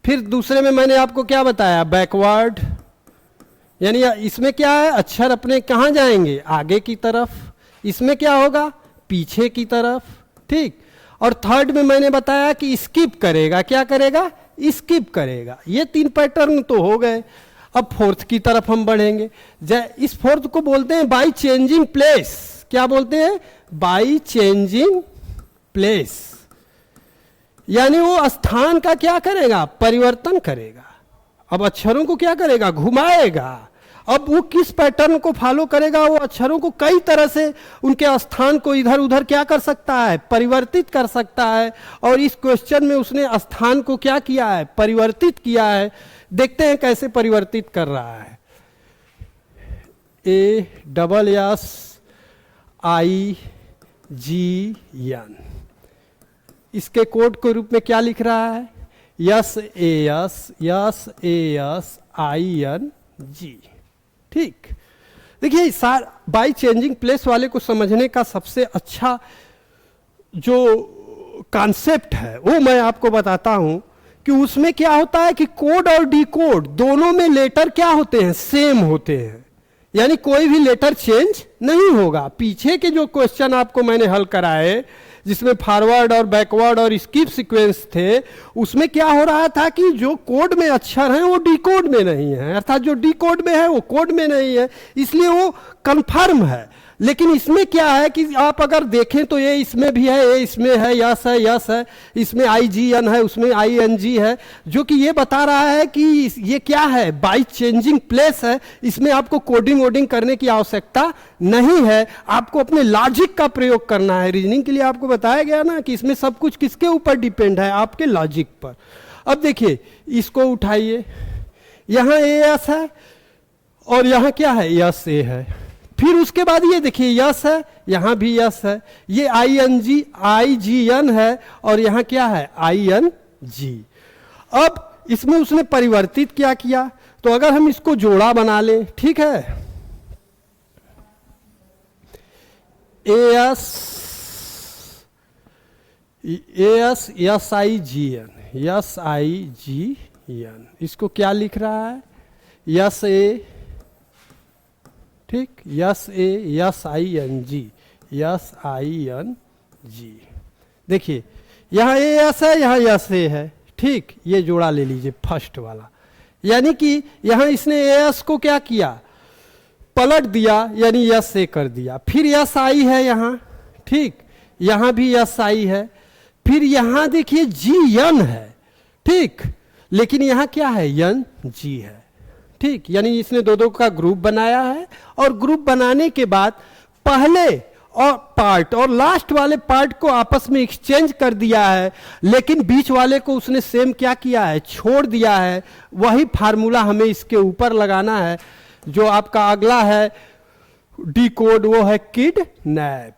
फिर दूसरे में मैंने आपको क्या बताया बैकवर्ड, यानी इसमें क्या है अक्षर अपने कहां जाएंगे आगे की तरफ, इसमें क्या होगा पीछे की तरफ, ठीक। और थर्ड में मैंने बताया कि स्किप करेगा, क्या करेगा स्किप करेगा। ये 3 पैटर्न तो हो गए। अब फोर्थ की तरफ हम बढ़ेंगे। इस फोर्थ को बोलते हैं बाई चेंजिंग प्लेस। क्या बोलते हैं बाई चेंजिंग प्लेस, यानी वो स्थान का क्या करेगा परिवर्तन करेगा। अब अक्षरों को क्या करेगा घुमाएगा। अब वो किस पैटर्न को फॉलो करेगा, वो अक्षरों को कई तरह से उनके स्थान को इधर उधर क्या कर सकता है परिवर्तित कर सकता है। और इस क्वेश्चन में उसने स्थान को क्या किया है परिवर्तित किया है। देखते हैं कैसे परिवर्तित कर रहा है। ASSIGN इसके कोड के रूप में क्या लिख रहा है SASSING, ठीक। देखिए बाई चेंजिंग प्लेस वाले को समझने का सबसे अच्छा जो कॉन्सेप्ट है वो मैं आपको बताता हूं कि उसमें क्या होता है कि कोड और डिकोड दोनों में लेटर क्या होते हैं सेम होते हैं, यानी कोई भी लेटर चेंज नहीं होगा। पीछे के जो क्वेश्चन आपको मैंने हल कराए जिसमें फॉरवर्ड और बैकवर्ड और स्किप सीक्वेंस थे, उसमें क्या हो रहा था कि जो कोड में अक्षर हैं वो डिकोड में नहीं है, अर्थात जो डिकोड में है वो कोड में नहीं है, इसलिए वो कंफर्म है। लेकिन इसमें क्या है कि आप अगर देखें तो ये इसमें भी है, ये इसमें है, यस है, इसमें IGN है, उसमें ING है, जो कि ये बता रहा है कि ये क्या है बाई चेंजिंग प्लेस है। इसमें आपको कोडिंग वोडिंग करने की आवश्यकता नहीं है, आपको अपने लॉजिक का प्रयोग करना है। रीजनिंग के लिए आपको बताया गया ना कि इसमें सब कुछ किसके ऊपर डिपेंड है आपके लॉजिक पर। अब देखिए इसको उठाइए, यहां AS है और यहां क्या है यस ए है, फिर उसके बाद ये देखिए यस है, यहां भी यस है, ये IGN है और यहां क्या है ING। अब इसमें उसने परिवर्तित क्या किया, तो अगर हम इसको जोड़ा बना लें, ठीक है, S S I G N, इसको क्या लिख रहा है? यस ए, ठीक, यस आई एन जी। देखिए यहाँ ए एस है, यहाँ यस ए है, ठीक, ये जोड़ा ले लीजिए फर्स्ट वाला। यानी कि यहाँ इसने ए एस को क्या किया, पलट दिया, यानी यस ए कर दिया। फिर यस आई है यहाँ, ठीक, यहाँ भी यस आई है। फिर यहाँ देखिए जी एन है, ठीक, लेकिन यहाँ क्या है, एन जी है, ठीक। यानी इसने दो दो का ग्रुप बनाया है, और ग्रुप बनाने के बाद पहले और पार्ट और लास्ट वाले पार्ट को आपस में एक्सचेंज कर दिया है, लेकिन बीच वाले को उसने सेम क्या किया है, छोड़ दिया है। वही फार्मूला हमें इसके ऊपर लगाना है, जो आपका अगला है डी कोड, वो है किड नैप,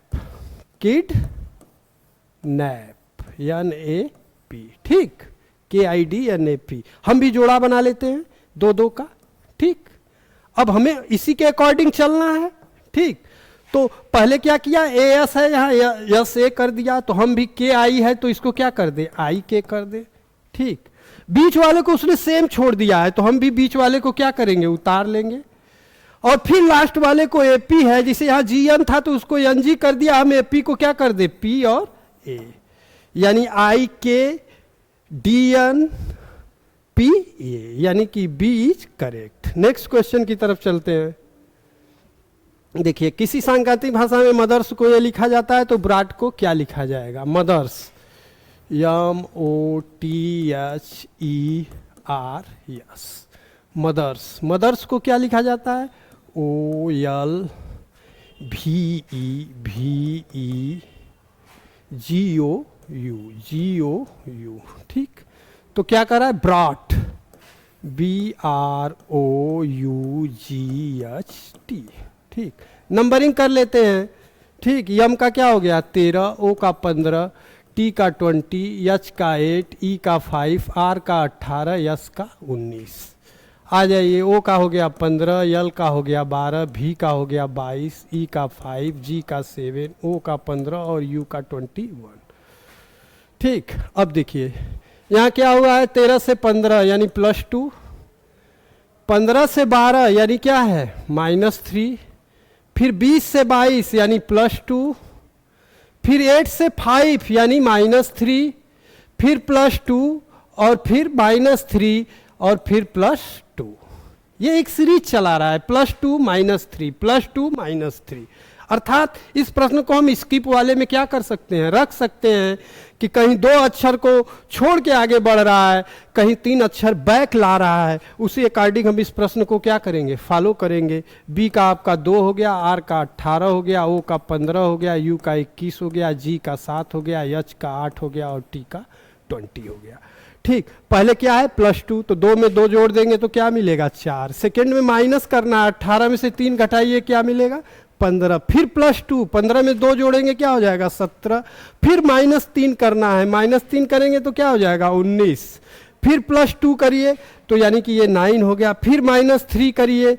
NAP, ठीक, KIDNAP। हम भी जोड़ा बना लेते हैं दो दो का, ठीक। अब हमें इसी के अकॉर्डिंग चलना है, ठीक। तो पहले क्या किया, AS है यहाँ, यस ए कर दिया, तो हम भी KI है तो इसको क्या कर दे, IK कर दे, ठीक। बीच वाले को उसने सेम छोड़ दिया है, तो हम भी बीच वाले को क्या करेंगे, उतार लेंगे। और फिर लास्ट वाले को AP है, जिसे यहाँ GN था तो उसको NG कर दिया, हम AP को क्या कर दे, P और A, यानी IKDNPA, यानी कि B is correct. Next question की तरफ चलते हैं। देखिए किसी सांकेतिक भाषा में मदर्स को ये लिखा जाता है तो ब्राट को क्या लिखा जाएगा, मदर्स, MOTHERS, मदर्स। मदर्स को क्या लिखा जाता है, OLVEGOU, ठीक। तो क्या कर रहा है, ब्रॉट, BROUGHT, ठीक। नंबरिंग कर लेते हैं, ठीक। यम का क्या हो गया 13, ओ का 15, टी का 20, एच का 8, ई का 5, आर का 18, यस का 19। आ जाइए, ओ का हो गया 15, यल का हो गया 12, भी का हो गया 22, ई का 5, जी का 7, ओ का 15 और यू का 21, ठीक। अब देखिए यहाँ क्या हुआ है, 13 से 15 यानी +2, 15 से 12 यानी क्या है, -3, फिर 20 से 22 यानी +2, फिर 8 से 5 यानी -3, फिर +2 और फिर -3 और फिर +2। ये एक सीरीज चला रहा है, +2 -3 +2 -3। अर्थात इस प्रश्न को हम स्किप वाले में क्या कर सकते हैं, रख सकते हैं कि कहीं 2 अक्षर को छोड़ के आगे बढ़ रहा है, कहीं 3 अक्षर बैक ला रहा है, उसी अकॉर्डिंग हम इस प्रश्न को क्या करेंगे, फॉलो करेंगे। बी का आपका 2 हो गया, आर का 18 हो गया, ओ का 15 हो गया, यू का 21 हो गया, जी का 7 हो गया, एच का 8 हो गया और टी का 20 हो गया, ठीक। पहले क्या है +2, तो 2 में 2 जोड़ देंगे तो क्या मिलेगा 4। सेकेंड में माइनस करना है, 18 में से 3 घटाइए क्या मिलेगा 15, फिर +2, 15 में 2 जोड़ेंगे क्या हो जाएगा 17, फिर -3 करना है, -3 करेंगे तो क्या हो जाएगा 19, फिर +2 करिए तो यानी कि ये 9 हो गया, फिर -3 करिए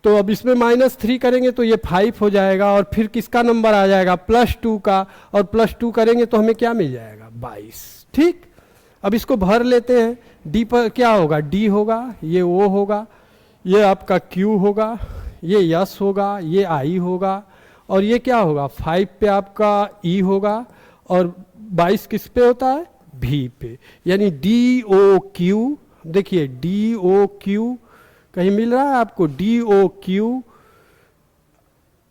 तो अब इसमें -3 करेंगे तो ये 5 हो जाएगा, और फिर किसका नंबर आ जाएगा +2 का, और +2 करेंगे तो हमें क्या मिल जाएगा 22, ठीक। अब इसको भर लेते हैं, डी पर क्या होगा, डी होगा, ये ओ होगा, ये आपका क्यू होगा, ये यस होगा, ये आई होगा, और ये क्या होगा 5 पे आपका ई होगा, और 22 किस पे होता है, भी पे, यानी DOQ। देखिए DOQ कहीं मिल रहा है आपको, DOQ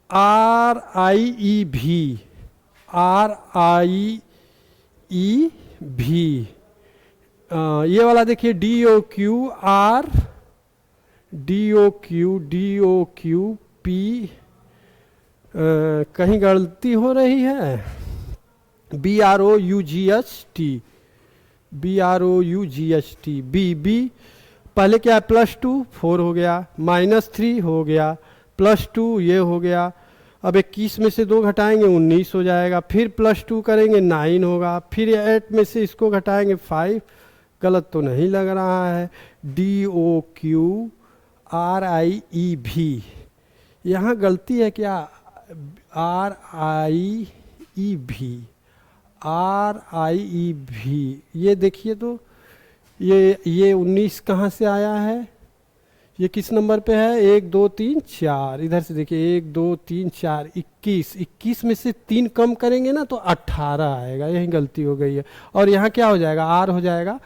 RIEV, ये वाला देखिए DOQ P, कहीं गलती हो रही है, BROUGHT, B, पहले क्या है +2 4 हो गया, -3 हो गया, +2 ये हो गया, अब 21 में से 2 घटाएंगे 19 हो जाएगा, फिर +2 करेंगे 9 होगा, फिर 8 में से इसको घटाएंगे 5, गलत तो नहीं लग रहा है, DOQ RIEV, यहाँ गलती है क्या, RIEV, RIEV, ये देखिए तो ये 19 कहाँ से आया है, ये किस नंबर पे है, 1 2 3 4, इधर से देखिए 1 2 3 4 21 में से 3 कम करेंगे ना तो 18 आएगा, यही गलती हो गई है। और यहाँ क्या हो जाएगा, R हो जाएगा,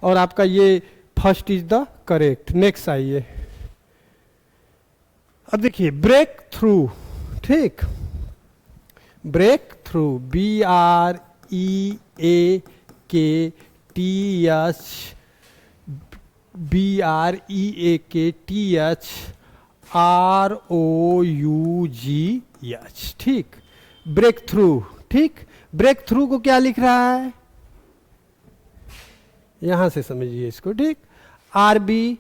और आपका ये first is the correct. Next आइए, अब देखिए ब्रेक थ्रू, ठीक, ब्रेक थ्रू, BREAKTHROUGH, ठीक, ब्रेक थ्रू, ठीक। ब्रेक थ्रू को क्या लिख रहा है, यहां से समझिए इसको, ठीक, RB,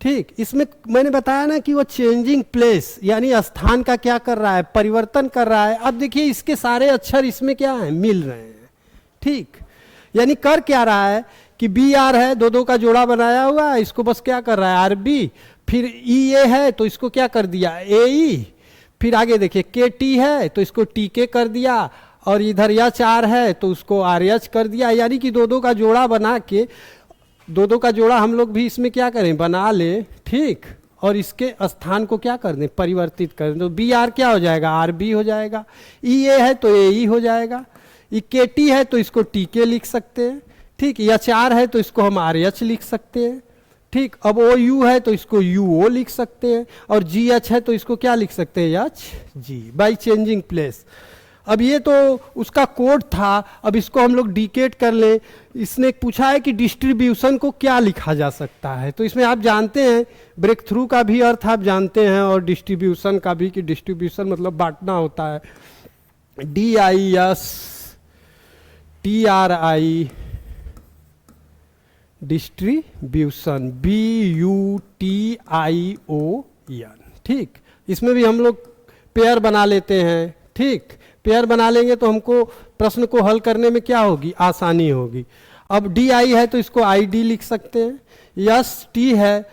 ठीक। इसमें मैंने बताया ना कि वो चेंजिंग प्लेस यानी स्थान का क्या कर रहा है, परिवर्तन कर रहा है। अब देखिए इसके सारे अक्षर इसमें क्या है, मिल रहे हैं, ठीक। यानी कर क्या रहा है कि BR है, दो का जोड़ा बनाया हुआ है, इसको बस क्या कर रहा है RB, फिर EA है तो इसको क्या कर दिया AE, फिर आगे देखिए KT है तो इसको TK कर दिया, और इधर HR है तो उसको RH कर दिया। यानी कि दो का जोड़ा बना के, दो का जोड़ा हम लोग भी इसमें क्या करें, बना ले, ठीक, और इसके स्थान को क्या कर दें, परिवर्तित कर दें। तो BR क्या हो जाएगा, RB हो जाएगा, EA है तो AE हो जाएगा, KT है तो इसको TK लिख सकते हैं, ठीक, HR है तो इसको हम RH लिख सकते हैं, ठीक। अब OU है तो इसको UO लिख सकते हैं, और GH है तो इसको क्या लिख सकते हैं, HG, बाई चेंजिंग प्लेस। अब ये तो उसका कोड था, अब इसको हम लोग डिकेट कर ले। इसने पूछा है कि डिस्ट्रीब्यूशन को क्या लिखा जा सकता है, तो इसमें आप जानते हैं ब्रेक थ्रू का भी अर्थ आप जानते हैं, और डिस्ट्रीब्यूशन का भी, कि डिस्ट्रीब्यूशन मतलब बांटना होता है। DISTRI, डिस्ट्रीब्यूशन, BUTION, ठीक। इसमें भी हम लोग पेयर बना लेते हैं, ठीक, पेयर बना लेंगे तो हमको प्रश्न को हल करने में क्या होगी, आसानी होगी। अब DI है तो इसको ID लिख सकते हैं, ST है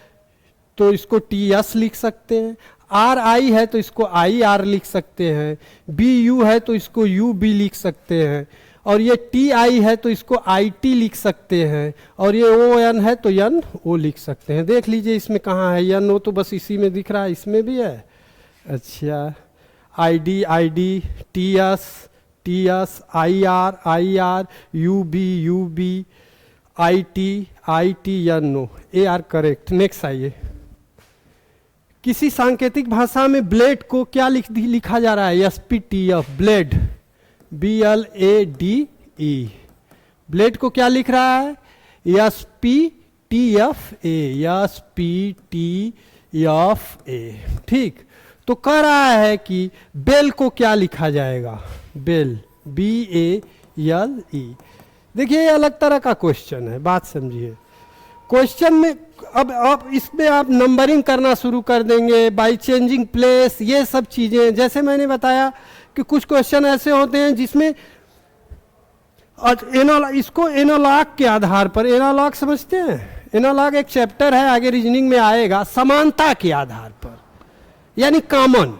तो इसको TS लिख सकते हैं, RI है तो इसको IR लिख सकते हैं, BU है तो इसको UB लिख सकते हैं, और ये TI है तो इसको IT लिख सकते हैं, और ये ON है तो NO लिख सकते हैं। देख लीजिए इसमें कहाँ है, NO तो बस इसी में दिख रहा है, इसमें भी है, अच्छा, ID, TS, IR, UB, IT, NO, AR correct. Next आइए, किसी सांकेतिक भाषा में ब्लेड को क्या लिखा जा रहा है, SPTF, ब्लेड, BLADE, ब्लेड को क्या लिख रहा है, SPTFA, ठीक। तो कह रहा है कि बेल को क्या लिखा जाएगा, बेल, BALE। देखिए ये अलग तरह का क्वेश्चन है, बात समझिए। क्वेश्चन में अब इसमें आप नंबरिंग करना शुरू कर देंगे, बाय चेंजिंग प्लेस, ये सब चीजें। जैसे मैंने बताया कि कुछ क्वेश्चन ऐसे होते हैं जिसमें इसको एनालॉग के आधार पर, एनालॉग समझते हैं, एनालॉग एक चैप्टर है, आगे रीजनिंग में आएगा, समानता के आधार पर, यानी कॉमन,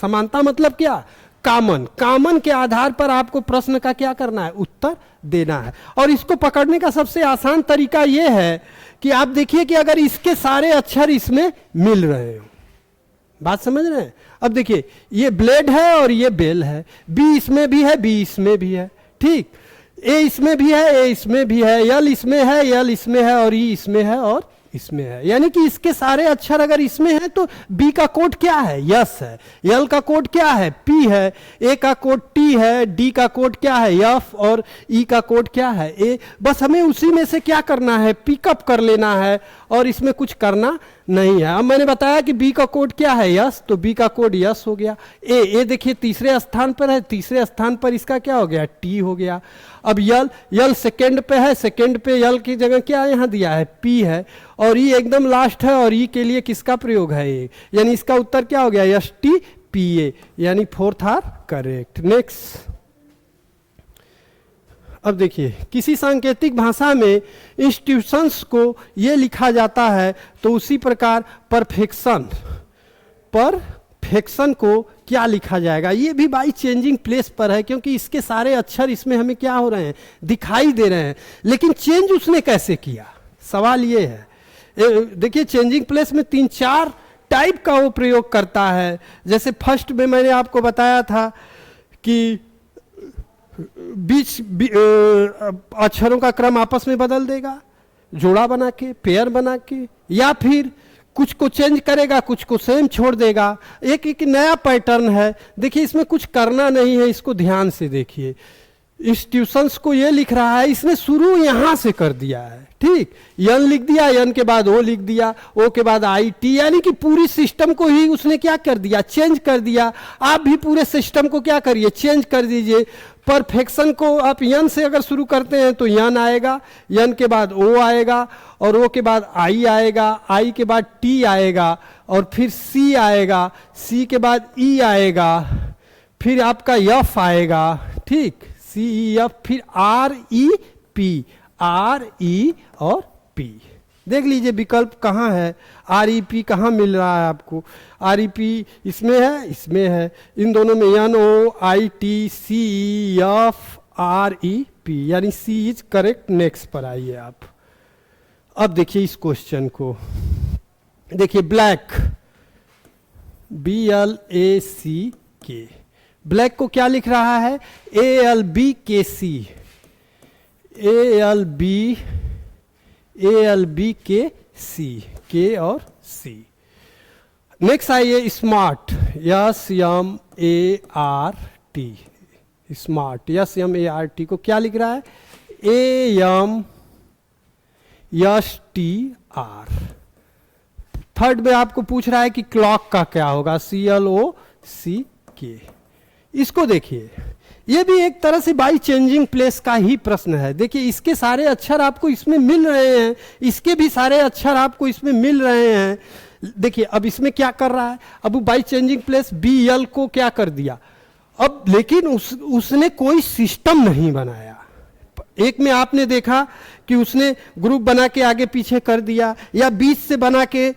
समानता मतलब क्या, कॉमन के आधार पर आपको प्रश्न का क्या करना है, उत्तर देना है। और इसको पकड़ने का सबसे आसान तरीका यह है कि आप देखिए कि अगर इसके सारे अक्षर इसमें मिल रहे हो, बात समझ रहे हैं। अब देखिए ये ब्लेड है और ये बेल है, बी इसमें भी है, बी इसमें भी है, ठीक, ए इसमें भी है, ए इसमें भी है, यल इसमें है, यल इसमें है, और ई इसमें है और इसमें है। यानी कि इसके सारे अक्षर अगर इसमें है तो बी का कोड क्या है, यस है, यल का कोड क्या है, पी है, ए का कोड टी है, डी का कोड क्या है, एफ, और ई का कोड क्या है, ए। बस हमें उसी में से क्या करना है, पिकअप कर लेना है, और इसमें कुछ करना नहीं है। अब मैंने बताया कि बी का कोड क्या है, यस, तो बी का कोड यस हो गया। ए देखिए तीसरे स्थान पर है, तीसरे स्थान पर इसका क्या हो गया, टी हो गया। अब यल सेकंड पे है, सेकंड पे यल की जगह क्या यहाँ दिया है, पी है, और ई एकदम लास्ट है, और ई के लिए किसका प्रयोग है, ए, यानी इसका उत्तर क्या हो गया, एस टी पी ए, यानी फोर्थ आर करेक्ट। नेक्स्ट, अब देखिए किसी सांकेतिक भाषा में इंस्टीट्यूशंस को ये लिखा जाता है, तो उसी प्रकार परफेक्शन को क्या लिखा जाएगा। ये भी बाई चेंजिंग प्लेस पर है, क्योंकि इसके सारे अक्षर इसमें हमें क्या हो रहे हैं, दिखाई दे रहे हैं, लेकिन चेंज उसने कैसे किया, सवाल ये है। देखिए चेंजिंग प्लेस में 3-4 टाइप का वो प्रयोग करता है। जैसे फर्स्ट में मैंने आपको बताया था कि अक्षरों का क्रम आपस में बदल देगा, जोड़ा बना के, पेयर बना के, या फिर कुछ को चेंज करेगा, कुछ को सेम छोड़ देगा। एक एक नया पैटर्न है। देखिए इसमें कुछ करना नहीं है, इसको ध्यान से देखिए। इंस्टीट्यूशंस को ये लिख रहा है, इसने शुरू यहां से कर दिया है, ठीक, यन लिख दिया, यन के बाद ओ लिख दिया, ओ के बाद आई टी, यानी कि पूरी सिस्टम को ही उसने क्या कर दिया, चेंज कर दिया। आप भी पूरे सिस्टम को क्या करिए, चेंज कर दीजिए। परफेक्शन को आप यन से अगर शुरू करते हैं तो यन आएगा, यन के बाद ओ आएगा, और ओ के बाद आई आएगा, आई के बाद टी आएगा, और फिर सी आएगा, सी के बाद ई आएगा, फिर आपका एफ आएगा, ठीक, सी ई एफ, फिर are E P, R E और पी। देख लीजिए विकल्प कहाँ है, आर ई पी कहाँ मिल रहा है आपको, आर ई पी इसमें है, इसमें है, इन दोनों में N O I T C E F R E P, यानी सी इज करेक्ट। नेक्स्ट पर आइए आप। अब देखिए इस क्वेश्चन को, देखिए ब्लैक, बी एल ए सी के, ब्लैक को क्या लिख रहा है, ए एल बी के सी, ए एल बी के सी, के और सी। नेक्स्ट आइए smart, S M A R T, smart, S M A R T को क्या लिख रहा है, A M S T R. Third में आपको पूछ रहा है कि क्लॉक का क्या होगा, सी एल ओ सी के। इसको देखिए, ये भी एक तरह से बाई चेंजिंग प्लेस का ही प्रश्न है। देखिए इसके सारे अक्षर आपको इसमें मिल रहे हैं, इसके भी सारे अक्षर आपको इसमें मिल रहे हैं। देखिए अब इसमें क्या कर रहा है, अब by changing place B L को क्या कर दिया, अब लेकिन उसने कोई सिस्टम नहीं बनाया। एक में आपने देखा कि उसने ग्रुप बना के आगे पीछे कर दिया, या बीच से बना के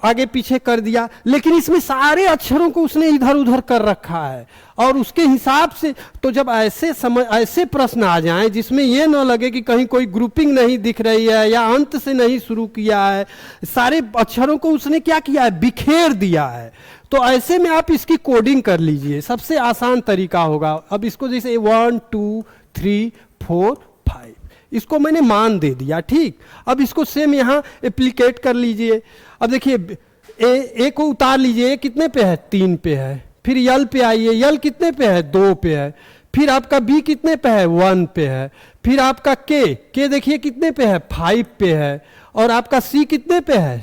आगे पीछे कर दिया, लेकिन इसमें सारे अक्षरों को उसने इधर उधर कर रखा है। और उसके हिसाब से तो जब ऐसे प्रश्न आ जाएं जिसमें यह न लगे कि कहीं कोई ग्रुपिंग नहीं दिख रही है या अंत से नहीं शुरू किया है, सारे अक्षरों को उसने क्या किया है, बिखेर दिया है, तो ऐसे में आप इसकी कोडिंग कर लीजिए, सबसे आसान तरीका होगा। अब इसको जैसे 1 2 3 4 5, इसको मैंने मान दे दिया, ठीक। अब इसको सेम यहाँ एप्लीकेट कर लीजिए। अब देखिए ए को उतार लीजिए, कितने पे है, 3 पे है। फिर यल पे आइए, यल कितने पे है, 2 पे है। फिर आपका बी कितने पे है, 1 पे है। फिर आपका के देखिए कितने पे है, 5 पे है। और आपका सी कितने पे है,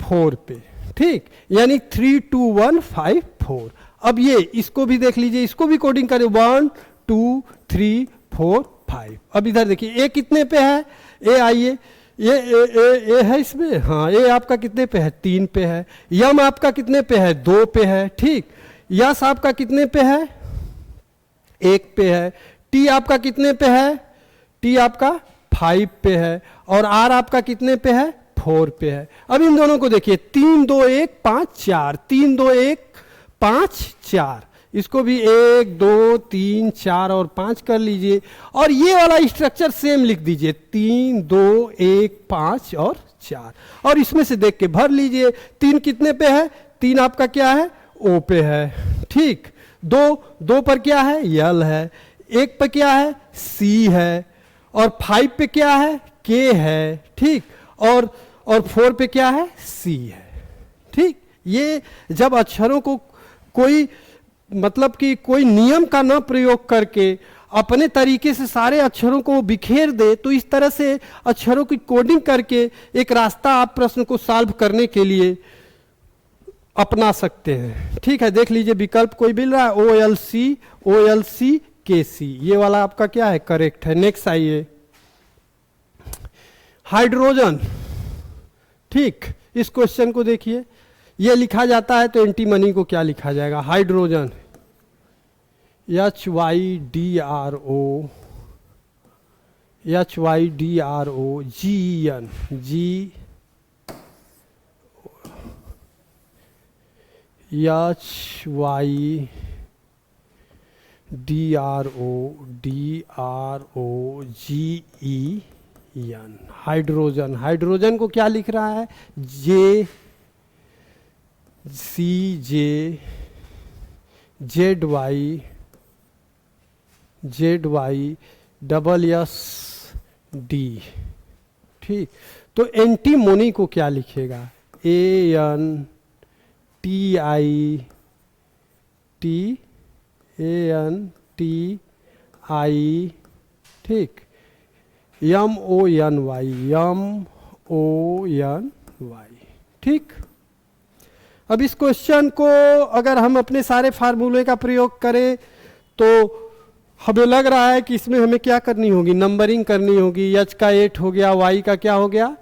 4 पे, ठीक। यानी 3 2 1 5 4। अब ये इसको भी देख लीजिए, इसको भी कोडिंग करें, 1 2 3 4 5। अब इधर देखिए ए कितने पे है, ए आइए, ये है इसमें, हाँ ए आपका कितने पे है, 3 पे है। यम आपका कितने पे है, 2 पे है, ठीक। यस आपका कितने पे है, 1 पे है। टी आपका कितने पे है, टी आपका 5 पे है। और आर आपका कितने पे है, 4 पे है। अब इन दोनों को देखिए, 3 2 1 5 4, 3 2 1 5 4, इसको भी 1 2 3 4 और 5 कर लीजिए। और ये वाला स्ट्रक्चर सेम लिख दीजिए, 3 2 1 5 और 4। और इसमें से देख के भर लीजिए, 3 कितने पे है, 3 आपका क्या है, ओ पे है, ठीक। 2 पर क्या है, यल है। 1 पे क्या है, सी है। और 5 पे क्या है, के है, ठीक। और 4 पे क्या है, सी है, ठीक। ये जब अक्षरों को कोई मतलब कि कोई नियम का न प्रयोग करके अपने तरीके से सारे अक्षरों को बिखेर दे, तो इस तरह से अक्षरों की कोडिंग करके एक रास्ता आप प्रश्न को सॉल्व करने के लिए अपना सकते हैं, ठीक है। देख लीजिए विकल्प कोई मिल रहा है, ओ एल सी के सी, ये वाला आपका क्या है, करेक्ट है। नेक्स्ट आइए, हाइड्रोजन, ठीक। इस क्वेश्चन को देखिए, ये लिखा जाता है तो एंटीमनी को क्या लिखा जाएगा, hydrogen, HYDRO HYDROGEN, hydrogen. Hydrogen को क्या लिख रहा है? JCJZYSSD, ठीक। तो एंटीमोनी को क्या लिखेगा? ANTI, ठीक, MONY, ठीक। अब इस क्वेश्चन को अगर हम अपने सारे फार्मूले का प्रयोग करें तो हमें लग रहा है कि इसमें हमें क्या करनी होगी? नंबरिंग करनी होगी। H का 8 हो गया, Y का क्या हो गया?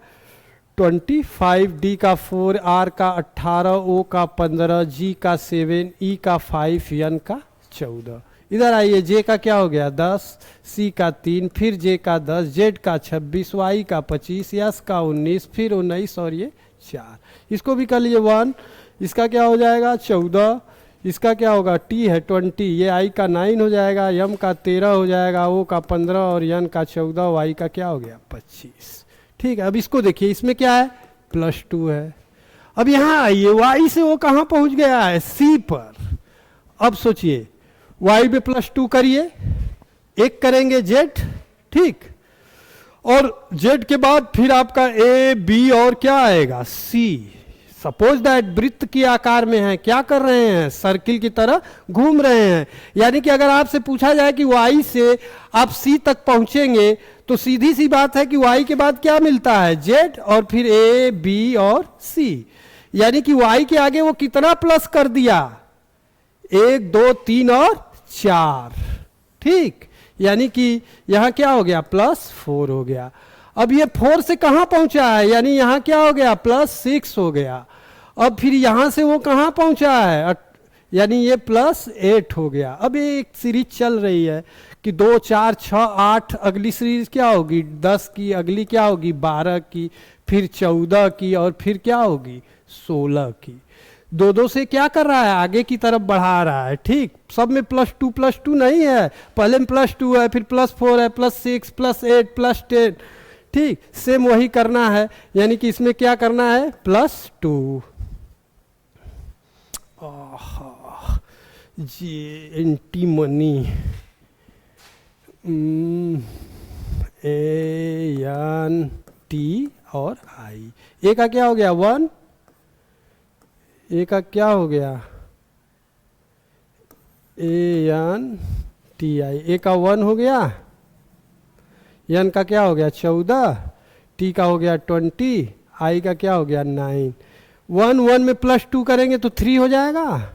25, D का 4, R का 18, O का 15, G का 7, E का 5, N का 14। इधर आइए, J का क्या हो गया? 10, C का 3, फिर J का 10, Z का 26, Y का 25, S का 19, फिर 19 और ये 4। इसको भी कर लीजिए 1, इसका क्या हो जाएगा? 14, इसका क्या होगा? T है 20, ये I का 9 हो जाएगा, M का 13 हो जाएगा, O का 15 और N का 14, Y का क्या हो गया? 25, ठीक है। अब इसको देखिए, इसमें क्या है? +2 है। अब यहाँ आइए, Y से वो कहाँ पहुँच गया है? C पर। अब सोचिए, Y में +2 करिए, एक करेंगे Z, ठीक, और Z के बाद फिर आपका A, B और क्या आएगा? C। सपोज दैट वृत्त की आकार में है, क्या कर रहे हैं? सर्किल की तरह घूम रहे हैं। यानी कि अगर आपसे पूछा जाए कि Y से आप C तक पहुंचेंगे तो सीधी सी बात है कि Y के बाद क्या मिलता है? Z और फिर A, B और C। यानी कि Y के आगे वो कितना प्लस कर दिया? 1, 2, 3 और 4, ठीक। यानी कि यहां क्या हो गया? +4 हो गया। अब ये 4 से कहां पहुंचा है? यानी यहां क्या हो गया? +6 हो गया। अब फिर यहां से वो कहां पहुंचा है? यानी ये +8 हो गया। अब ये एक सीरीज चल रही है कि 2, 4, 6, 8, अगली सीरीज क्या होगी? 10 की, अगली क्या होगी? 12 की, फिर 14 की और फिर क्या होगी? 16 की। 2 से क्या कर रहा है? आगे की तरफ बढ़ा रहा है, ठीक। सब में +2 नहीं है, पहले में +2 है, फिर +4 है, +6, +8, +10, ठीक। सेम वही करना है, यानी कि इसमें क्या करना है? +2। जी एंटीमनी, ANT और I। ए का क्या हो गया? 1, ए का क्या हो गया? ANTI, ए का 1 हो गया, एन का क्या हो गया? 14, टी का हो गया 20, आई का क्या हो गया? 9। 1 में +2 करेंगे तो 3 हो जाएगा।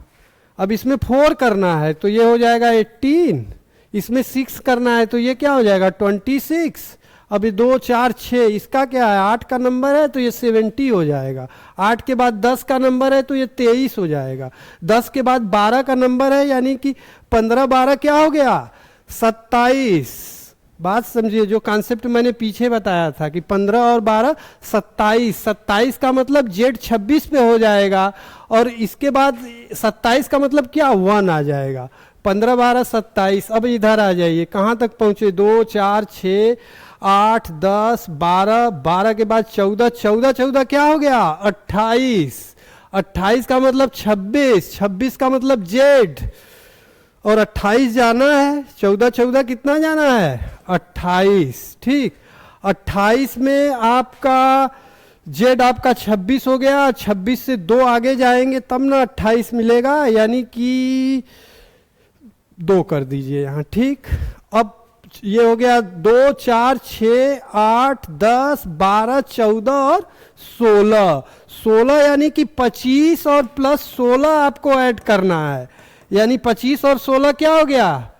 अब इसमें 4 करना है तो ये हो जाएगा 18, इसमें 6 करना है तो ये क्या हो जाएगा? 26। अब ये 2, 4, 6, इसका क्या है? 8 का नंबर है तो ये 70 हो जाएगा। 8 के बाद 10 का नंबर है तो ये 23 हो जाएगा। 10 के बाद 12 का नंबर है, यानी कि 15, 12 क्या हो गया? 27। बात समझिए, जो कॉन्सेप्ट मैंने पीछे बताया था कि 15 और 12 27। 27 का मतलब Z 26 पे हो जाएगा और इसके बाद 27 का मतलब क्या? 1 आ जाएगा। 15, 12, 27। अब इधर आ जाइए, कहाँ तक पहुंचे? 2, 4, 6, 8, 10, 12, 12 के बाद 14, 14, 14 क्या हो गया? 28। 28 का मतलब 26, 26 का मतलब Z, और 28 जाना है। 14, 14 कितना जाना है? 28, ठीक। 28 में आपका Z आपका 26 हो गया, 26 से 2 आगे जाएंगे तब ना 28 मिलेगा, यानी कि 2 कर दीजिए यहाँ, ठीक। अब ये हो गया 2, 4, 6, 8, 10, 12, 14 और 16। 16 यानी कि 25 और +16 आपको ऐड करना है, यानी 25 और 16 क्या हो गया?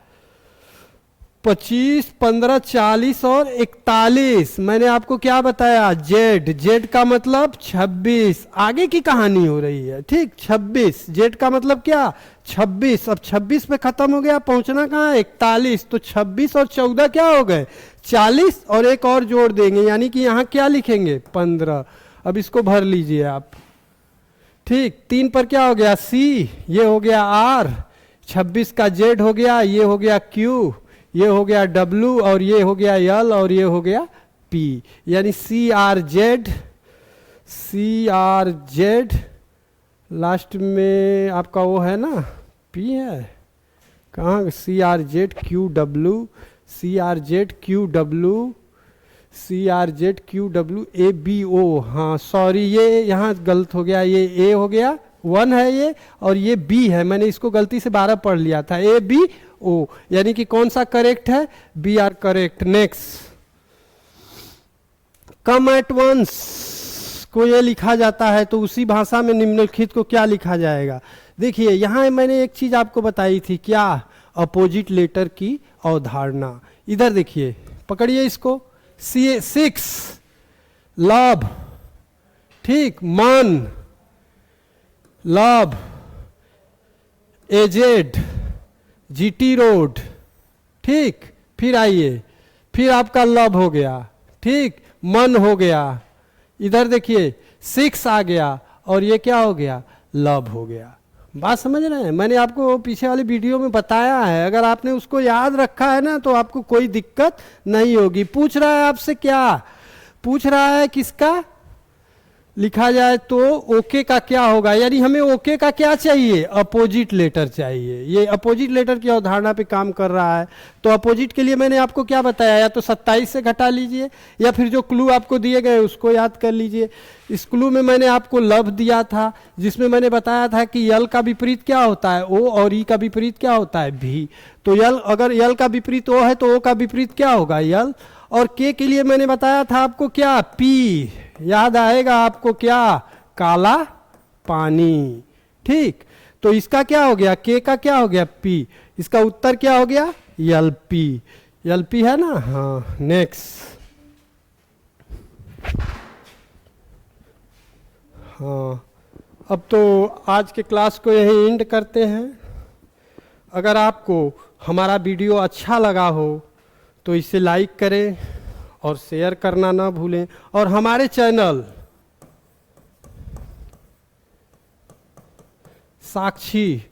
25, 15, 40 और 41। मैंने आपको क्या बताया? Z का मतलब 26। आगे की कहानी हो रही है, ठीक। 26, Z का मतलब क्या? 26। अब 26 पे खत्म हो गया, पहुंचना कहाँ है? 41। तो 26 और 14 क्या हो गए? 40, और एक और जोड़ देंगे, यानी कि यहाँ क्या लिखेंगे? 15। अब इसको भर लीजिए आप, ठीक, 3 पर क्या हो गया C, ये हो गया R, 26 का Z हो गया, ये हो गया Q, ये हो गया W, और ये हो गया L, और ये हो गया P, यानी CRZ लास्ट में आपका वो है ना P है, कहाँ CRZQW, हाँ सॉरी, ये यहाँ गलत हो गया, ये A हो गया, 1 है ये, और ये B है, मैंने इसको गलती से 12 पढ़ लिया था, ABO, यानी कि कौन सा करेक्ट है, B are correct. Next, come at once को ये लिखा जाता है तो उसी भाषा में निम्नलिखित को क्या लिखा जाएगा। देखिए यहाँ मैंने एक चीज आपको बताई थी, क्या, अपोजिट लेटर की अवधारणा। इधर देखिए, पकड़िए इसको, 6 लव, ठीक, मन, लव, एजेड, जीटी रोड, ठीक, फिर आइए, फिर आपका लव हो गया, ठीक, मन हो गया, इधर देखिए 6 आ गया, और ये क्या हो गया, लव हो गया। बात समझ रहे हैं, मैंने आपको पीछे वाली वीडियो में बताया है, अगर आपने उसको याद रखा है ना तो आपको कोई दिक्कत नहीं होगी। पूछ रहा है आपसे, क्या पूछ रहा है, किसका लिखा जाए तो ओके का क्या होगा, यानी हमें ओके का क्या चाहिए, अपोजिट लेटर चाहिए। ये अपोजिट लेटर की अवधारणा पे काम कर रहा है। तो अपोजिट के लिए मैंने आपको क्या बताया, या तो 27 से घटा लीजिए, या फिर जो क्लू आपको दिए गए उसको याद कर लीजिए। इस क्लू में मैंने आपको लव दिया था, जिसमें मैंने बताया था कि यल का विपरीत क्या होता है, ओ, और ई का विपरीत क्या होता है, भी। तो यल, अगर यल का विपरीत ओ है तो ओ का विपरीत क्या होगा, यल। और के के लिए मैंने बताया था आपको क्या, पी, याद आएगा आपको क्या, काला पानी, ठीक। तो इसका क्या हो गया, के का क्या हो गया, पी, इसका उत्तर क्या हो गया, एलपी, एलपी है ना, हाँ। नेक्स्ट, हाँ, अब तो आज के क्लास को यही एंड करते हैं। अगर आपको हमारा वीडियो अच्छा लगा हो तो इसे लाइक करें और शेयर करना ना भूलें, और हमारे चैनल साक्षी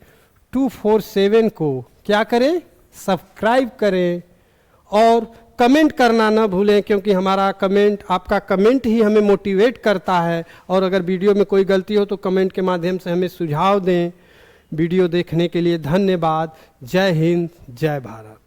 247 को क्या करें, सब्सक्राइब करें, और कमेंट करना ना भूलें, क्योंकि हमारा कमेंट, आपका कमेंट ही हमें मोटिवेट करता है। और अगर वीडियो में कोई गलती हो तो कमेंट के माध्यम से हमें सुझाव दें। वीडियो देखने के लिए धन्यवाद। जय हिंद, जय भारत।